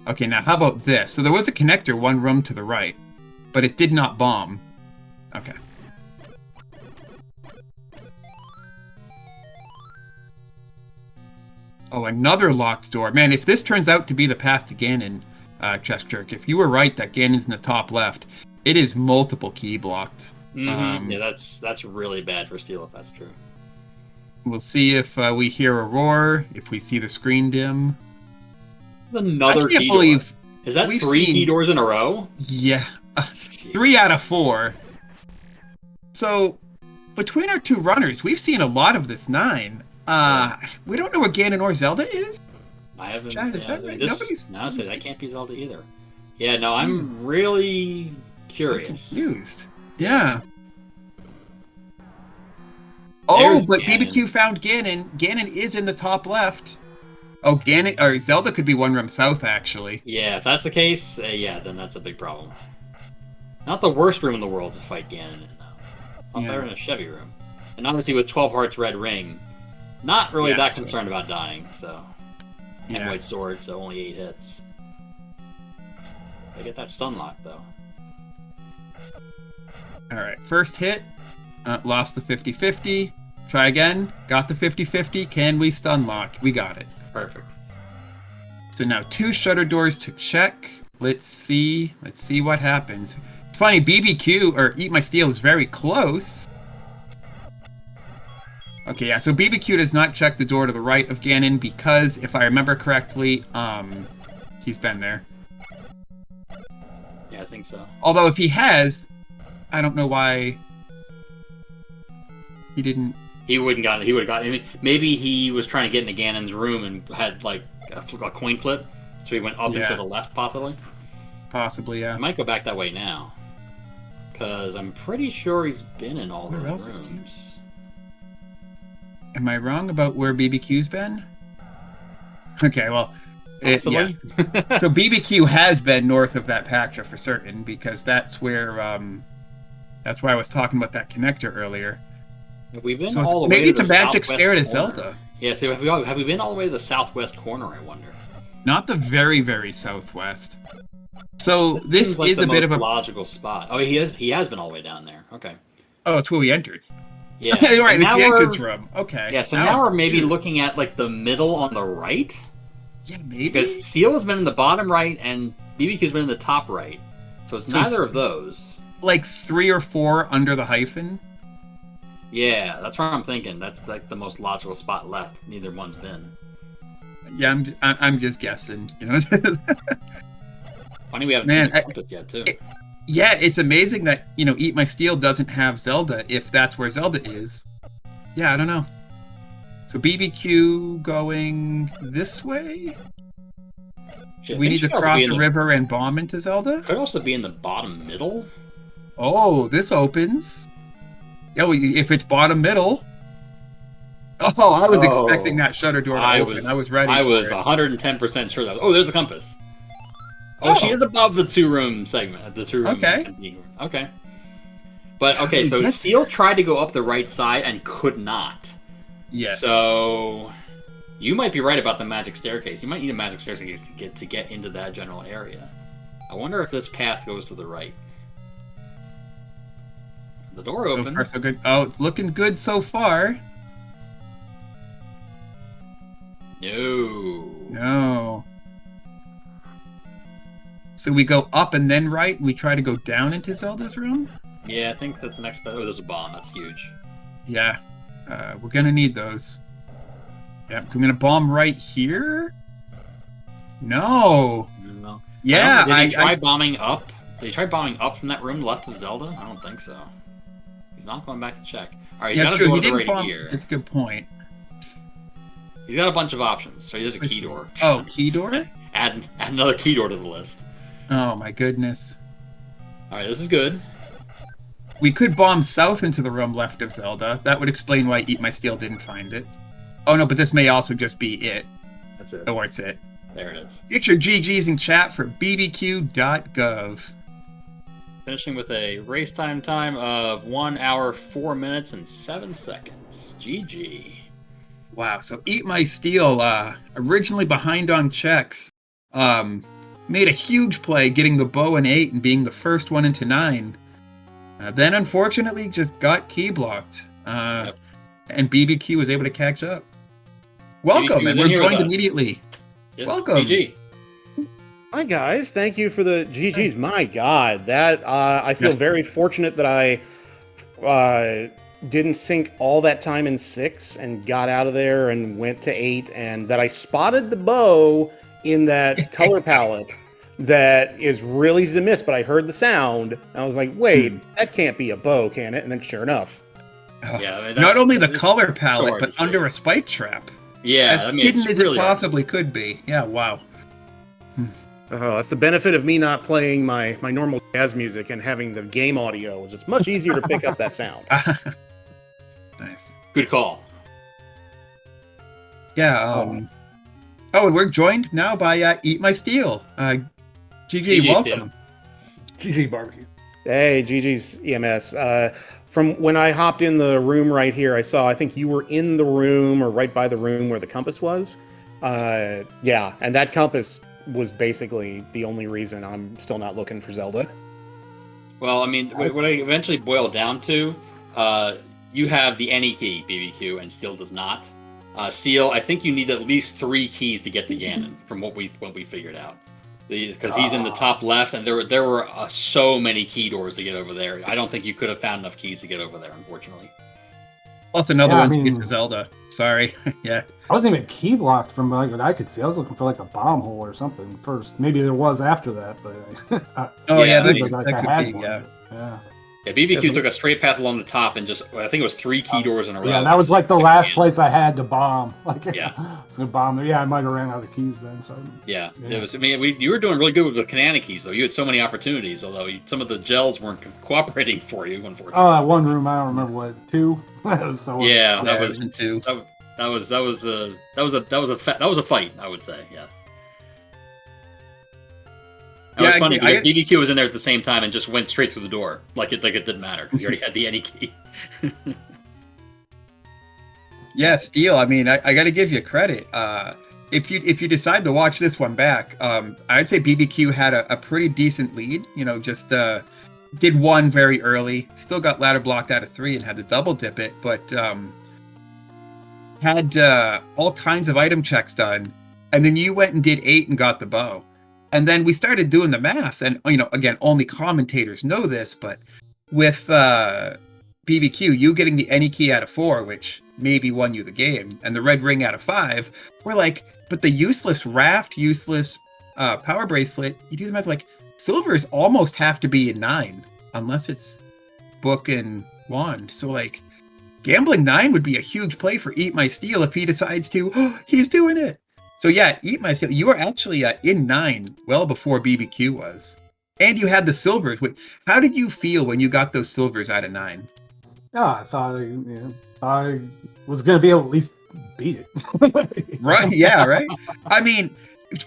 Okay, now how about this? So there was a connector 1 room to the right, but it did not bomb. Okay. Oh, another locked door. Man, if this turns out to be the path to Ganon, Chest Jerk, if you were right that Ganon's in the top left, it is multiple key blocked. Yeah, that's really bad for Steel if that's true. We'll see if we hear a roar, if we see the screen dim. Another key door. Is that 3 key doors in a row? Yeah. 3 out of 4. So, between our 2 runners, we've seen a lot of this 9. We don't know where Ganon or Zelda is? I haven't... Chad, is that right? No, that can't be Zelda either. Yeah, no, I'm really curious. I'm confused. Yeah. Oh, but Ganon. BBQ found Ganon. Ganon is in the top left. Oh, Ganon or Zelda could be 1 room south, actually. Yeah, if that's the case, yeah, then that's a big problem. Not the worst room in the world to fight Ganon in, though. Not better than a Chevy room. And obviously with 12 Hearts Red Ring, not really that concerned about dying, so... And White Sword, so only 8 hits. I get that stun lock, though. Alright, first hit. Lost the 50-50. Try again. Got the 50-50. Can we stun lock? We got it. Perfect. So now 2 shutter doors to check. Let's see what happens. It's funny, BBQ, or EatMySteel, is very close. Okay, yeah, so BBQ does not check the door to the right of Ganon because, if I remember correctly, he's been there. Yeah, I think so. Although if he has, I don't know why he didn't... He would have gotten... Maybe he was trying to get into Ganon's room and had, like, a coin flip, so he went up instead of left, possibly? Possibly, yeah. I might go back that way now. Because I'm pretty sure he's been in all the rooms. Am I wrong about where BBQ's been? Okay, well... Yeah. So BBQ has been north of that Pactra for certain, because that's where I was talking about that connector earlier. Have we been so all the way maybe to it's the a magic spare to corner? Zelda. Yeah, so have we been all the way to the southwest corner, I wonder? Not the very, very southwest. So this like is a bit of a logical spot. Oh, he has been all the way down there. Okay. Oh, it's where we entered. Yeah. Right, it's the entrance room. Okay. Yeah, so now we're maybe looking at like the middle on the right. Yeah, maybe. Because Steel has been in the bottom right and BBQ's been in the top right. So it's neither of those. Like 3 or 4 under the hyphen. Yeah, that's what I'm thinking. That's like the most logical spot left. Neither one's been. Yeah, I'm just guessing. You know. Funny we haven't seen the compass yet too. Yeah, it's amazing that, you know, EatMySteel doesn't have Zelda if that's where Zelda is. Yeah, I don't know. So BBQ going this way? We need to cross the river and bomb into Zelda? Could also be in the bottom middle. Oh, this opens. Yeah, well, if it's bottom middle. Oh, I was expecting that shutter door to open. I was ready. I was 110% sure that. Oh, there's the compass. Oh, she is above the 2-room segment. The 2-room. Okay. But okay, so Steel tried to go up the right side and could not. Yes. So you might be right about the magic staircase. You might need a magic staircase to get into that general area. I wonder if this path goes to the right. The door opened. So far, so good. Oh, it's looking good so far. No. So we go up and then right, and we try to go down into Zelda's room? Yeah, I think that's the next... Oh, there's a bomb. That's huge. Yeah. We're gonna need those. Yep, I'm gonna bomb right here. No. No. Yeah. Did he try bombing up? Did he try bombing up from that room left of Zelda? I don't think so. He's not going back to check. All right, he's got a door right here. That's a good point. He's got a bunch of options. So there's a key door. Oh, key door? Add another key door to the list. Oh my goodness. All right, this is good. We could bomb south into the room left of Zelda. That would explain why EatMySteel didn't find it. Oh no, but this may also just be it. That's it. Or it's it. There it is. Get your GGs in chat for BBQ.gov. Finishing with a race time of 1 hour, 4 minutes, and 7 seconds. GG. Wow, so EatMySteel, originally behind on checks, made a huge play getting the bow in 8 and being the first one into 9. Then, unfortunately, just got key blocked. Yep. And BBQ was able to catch up. Welcome, and we're joined immediately. Yes, welcome. GG. Hi, guys. Thank you for the GGs. My God, that I feel very fortunate that I didn't sink all that time in 6 and got out of there and went to 8, and that I spotted the bow in that color palette that is really easy to miss, but I heard the sound, and I was like, wait, that can't be a bow, can it? And then sure enough. Yeah, I mean, not only the color palette, but under a spike trap. Yeah, as hidden as it possibly could be. Yeah, wow. Oh, that's the benefit of me not playing my normal jazz music and having the game audio. Is it's much easier to pick up that sound. Nice. Good call. Yeah. Oh, and we're joined now by EatMySteel. GG, welcome. GG barbecue. Hey, GG's EMS. From when I hopped in the room right here, I think you were in the room or right by the room where the compass was. Yeah, and that compass was basically the only reason I'm still not looking for Zelda. Well, I mean, what I eventually boiled down to, you have the any key, BBQ, and Steel does not. Steel, I think you need at least 3 keys to get to Ganon, from what we figured out. Because he's in the top left, and there were so many key doors to get over there. I don't think you could have found enough keys to get over there, unfortunately. Plus another one to get to Zelda. Sorry. Yeah. I wasn't even key blocked from like what I could see. I was looking for like a bomb hole or something first. Maybe there was after that, but that could be. Yeah. Yeah, BBQ took a straight path along the top and just, I think it was 3 key doors in a row. Yeah, that was like the last place I had to bomb. Like, yeah. I was gonna bomb there. Yeah, I might have ran out of keys then. So. Yeah. It was. I mean, you were doing really good with the Kanana keys, though. You had so many opportunities, although some of the gels weren't cooperating for you, unfortunately. Oh, that one room, I don't remember what, 2. So yeah, that was 2. That was a fight, I would say. Yes. It was funny because BBQ was in there at the same time and just went straight through the door, like it didn't matter because you already had the any key. Yeah, Steel. I mean, I got to give you credit. If you decide to watch this one back, I'd say BBQ had a pretty decent lead. You know, just did 1 very early, still got ladder blocked out of 3 and had to double dip it, but had all kinds of item checks done, and then you went and did 8 and got the bow. And then we started doing the math, and again, only commentators know this, but with BBQ, you getting the any key out of 4, which maybe won you the game, and the red ring out of 5, we're like, but the useless raft, useless power bracelet, you do the math, like, silvers almost have to be in 9, unless it's book and wand. So, like, gambling 9 would be a huge play for EatMySteel if he decides to, he's doing it. So yeah, EatMySteel, you were actually in 9 well before BBQ was. And you had the silvers. How did you feel when you got those silvers out of 9? Yeah, I thought I was going to be able to at least beat it. Right, yeah, right? I mean,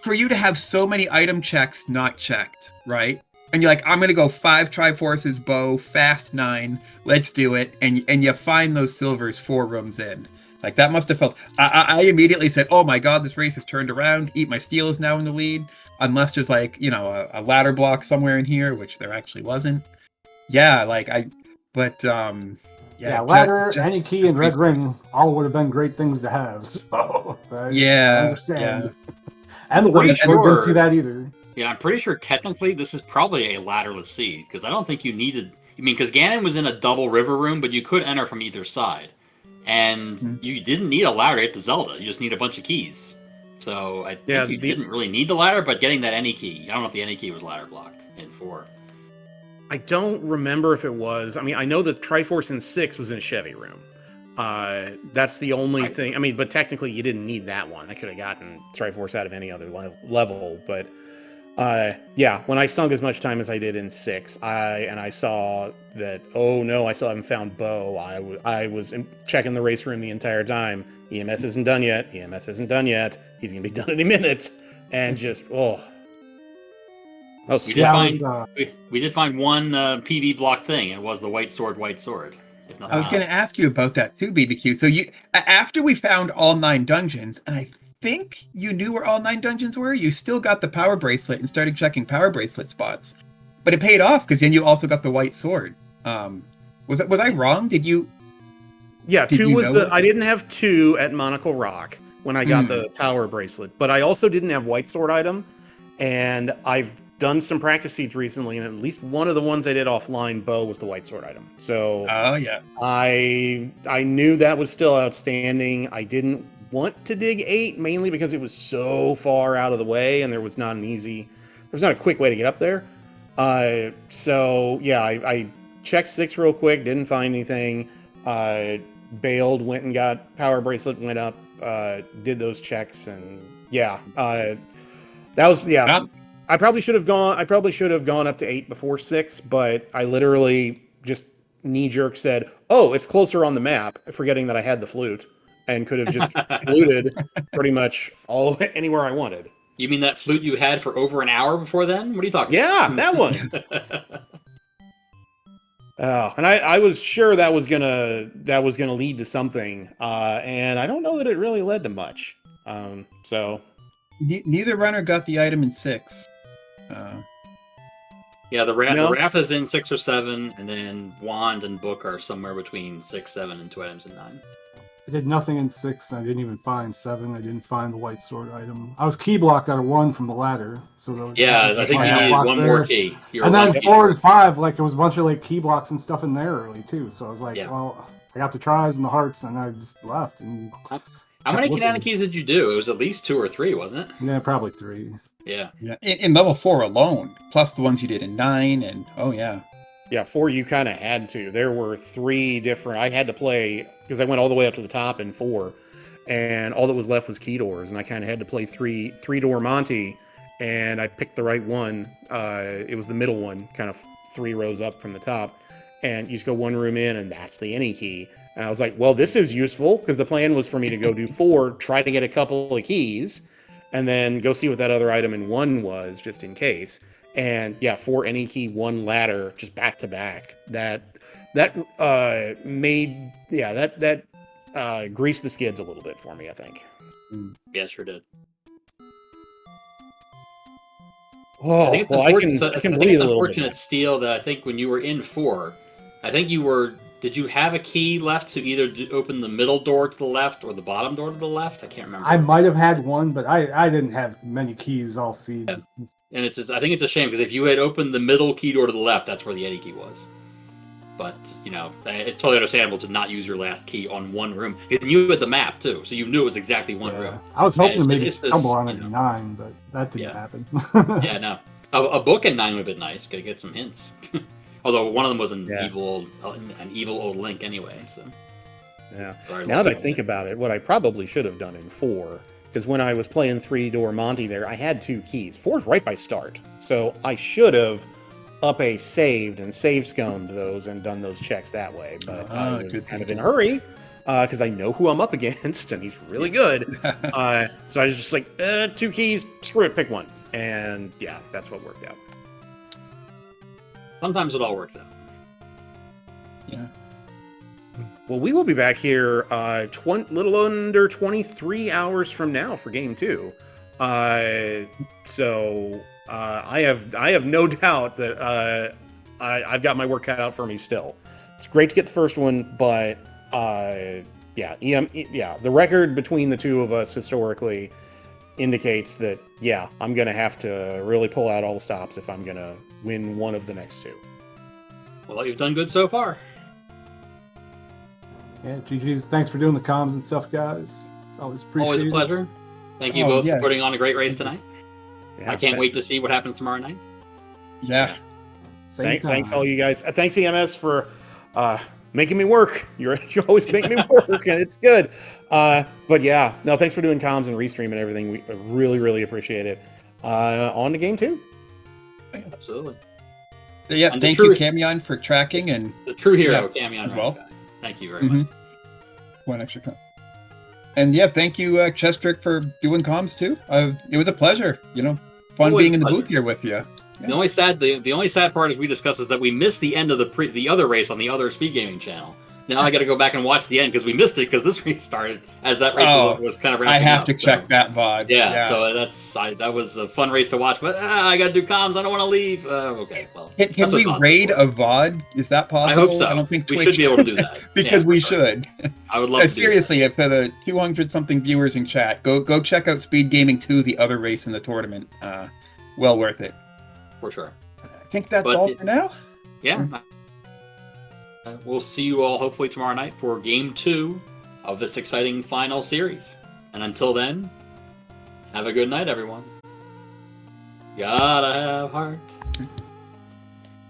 for you to have so many item checks not checked, right? And you're like, I'm going to go 5 Triforces, bow, fast 9, let's do it. And you find those silvers 4 rooms in. Like, that must have felt... I immediately said, oh my god, this race has turned around. EatMySteel is now in the lead. Unless there's, like, a ladder block somewhere in here, which there actually wasn't. Yeah, like, yeah, ladder, any key, and red ring all would have been great things to have. So, I understand. Yeah. And the way didn't see that either. Yeah, I'm pretty sure technically this is probably a ladderless seed, because I don't think you needed... I mean, because Ganon was in a double river room, but you could enter from either side. and you didn't need a ladder to get to Zelda. You just need a bunch of keys. So I think you didn't really need the ladder, but getting that any key, I don't know if the any key was ladder blocked in 4. I don't remember if it was. I mean, I know the Triforce in 6 was in a Chevy room. That's the only thing. I mean, but technically you didn't need that one. I could have gotten Triforce out of any other level. But yeah, when I sunk as much time as I did in 6, I saw that, oh no, I still haven't found Bo. I was checking the race room the entire time. EMS isn't done yet. EMS isn't done yet. He's going to be done in a minute. And just, oh. We did find one PV block thing. It was the white sword. I was going to ask you about that too, BBQ. So you, after we found all 9 dungeons, and I think you knew where all 9 dungeons were, you still got the power bracelet and started checking power bracelet spots. But it paid off because then you also got the white sword. Was I wrong? Did you? Yeah, 2 was the. I didn't have 2 at Monocle Rock when I got the power bracelet, but I also didn't have white sword item, and I've done some practice seeds recently, and at least one of the ones I did offline, Bo, was the white sword item. So yeah, I knew that was still outstanding. I didn't want to dig 8 mainly because it was so far out of the way, and there was not a quick way to get up there. So yeah, I checked 6 real quick, didn't find anything. Bailed, went and got power bracelet, went up, did those checks, and yeah, that was I probably should have gone up to 8 before 6, but I literally just knee-jerk said, "Oh, it's closer on the map," forgetting that I had the flute and could have just fluted pretty much anywhere I wanted. You mean that flute you had for over an hour before then? What are you talking about? Yeah, that one. And I was sure that was gonna lead to something, and I don't know that it really led to much. So neither runner got the item in 6. Yeah, the raft is in 6 or 7, and then wand and book are somewhere between 6, 7, and 2 items in 9. I did nothing in 6. I didn't even find 7. I didn't find the white sword item. I was key blocked out of 1 from the ladder. So I think you needed one more key. And then 4 and 5, like there was a bunch of like key blocks and stuff in there early too. So I was like, well, I got the tries and the hearts, and I just left. And how many kinetic keys did you do? It was at least 2 or 3, wasn't it? Yeah, probably 3. Yeah. In level 4 alone, plus the ones you did in 9, and yeah, 4 you kind of had to. There were 3 different. I had to play because I went all the way up to the top in 4, and all that was left was key doors, and I kind of had to play 3-door Monty, and I picked the right one. It was the middle one, kind of 3 rows up from the top, and you just go 1 room in, and that's the any key. And I was like, well, this is useful because the plan was for me to go do 4, try to get a couple of keys, and then go see what that other item in 1 was, just in case. And yeah, 4 any key, 1 ladder, just back to back. That greased the skids a little bit for me, I think. Yeah, sure did. Oh, I think I can breathe a little bit. Unfortunate, Steel, that I think when you were in 4, I think you were. Did you have a key left to either open the middle door to the left or the bottom door to the left? I can't remember. I might have had one, but I didn't have many keys all seed. Yeah. And I think it's a shame because if you had opened the middle key door to the left, that's where the Eddie key was. But, it's totally understandable to not use your last key on 1 room. And you had the map, too, so you knew it was exactly 1 room. I was hoping to maybe stumble on it in 9, but that didn't happen. Yeah, no. A book in 9 would have been nice. Gotta get some hints. Although one of them was an evil old Link anyway, so. Yeah. Now that I think about it, what I probably should have done in 4, because when I was playing 3-door Monty there, I had 2 keys. 4's right by start. So I should have saved and save scummed those and done those checks that way. But I was kind of in a hurry because I know who I'm up against and he's really good. So I was just like, 2 keys, screw it, pick 1. And yeah, that's what worked out. Sometimes it all works out. Yeah. Well, we will be back here little under 23 hours from now for game 2. So I have no doubt that I've got my work cut out for me still. It's great to get the first one, but the record between the 2 of us historically indicates that, I'm going to have to really pull out all the stops if I'm going to win one of the next 2. Well, you've done good so far. Yeah, GG's. Thanks for doing the comms and stuff, guys. It's always appreciated. Always a pleasure. Thank you both for putting on a great race tonight. Yeah, I can't wait to see what happens tomorrow night. Yeah. Thanks all you guys. Thanks EMS for making me work. You always make me work, and it's good. But yeah, no, thanks for doing comms and restream and everything. We really appreciate it. On to game 2. Absolutely. Yeah, thank you, Camion, for tracking and the true hero, Camion as well. Thank you very much. One extra comment. And yeah, thank you, Chestrick, for doing comms too. It was a pleasure. Fun being in the booth here with you. Yeah. The only sad part, as we discussed, is that we missed the end of the other race on the other Speed Gaming channel. Now I got to go back and watch the end because we missed it because this race started as that race was kind of ramping up. I have to check that VOD. Yeah, so that was a fun race to watch, but I got to do comms. I don't want to leave. Okay, well, can we raid a VOD? Is that possible? I hope so. I don't think Twitch we should be able to do that because we should. I would love to. Seriously, for the 200 something viewers in chat, go check out Speed Gaming 2, the other race in the tournament. Well worth it. For sure. I think that's all for now. Yeah. We'll see you all hopefully tomorrow night for Game 2 of this exciting final series. And until then, have a good night, everyone. Gotta have heart.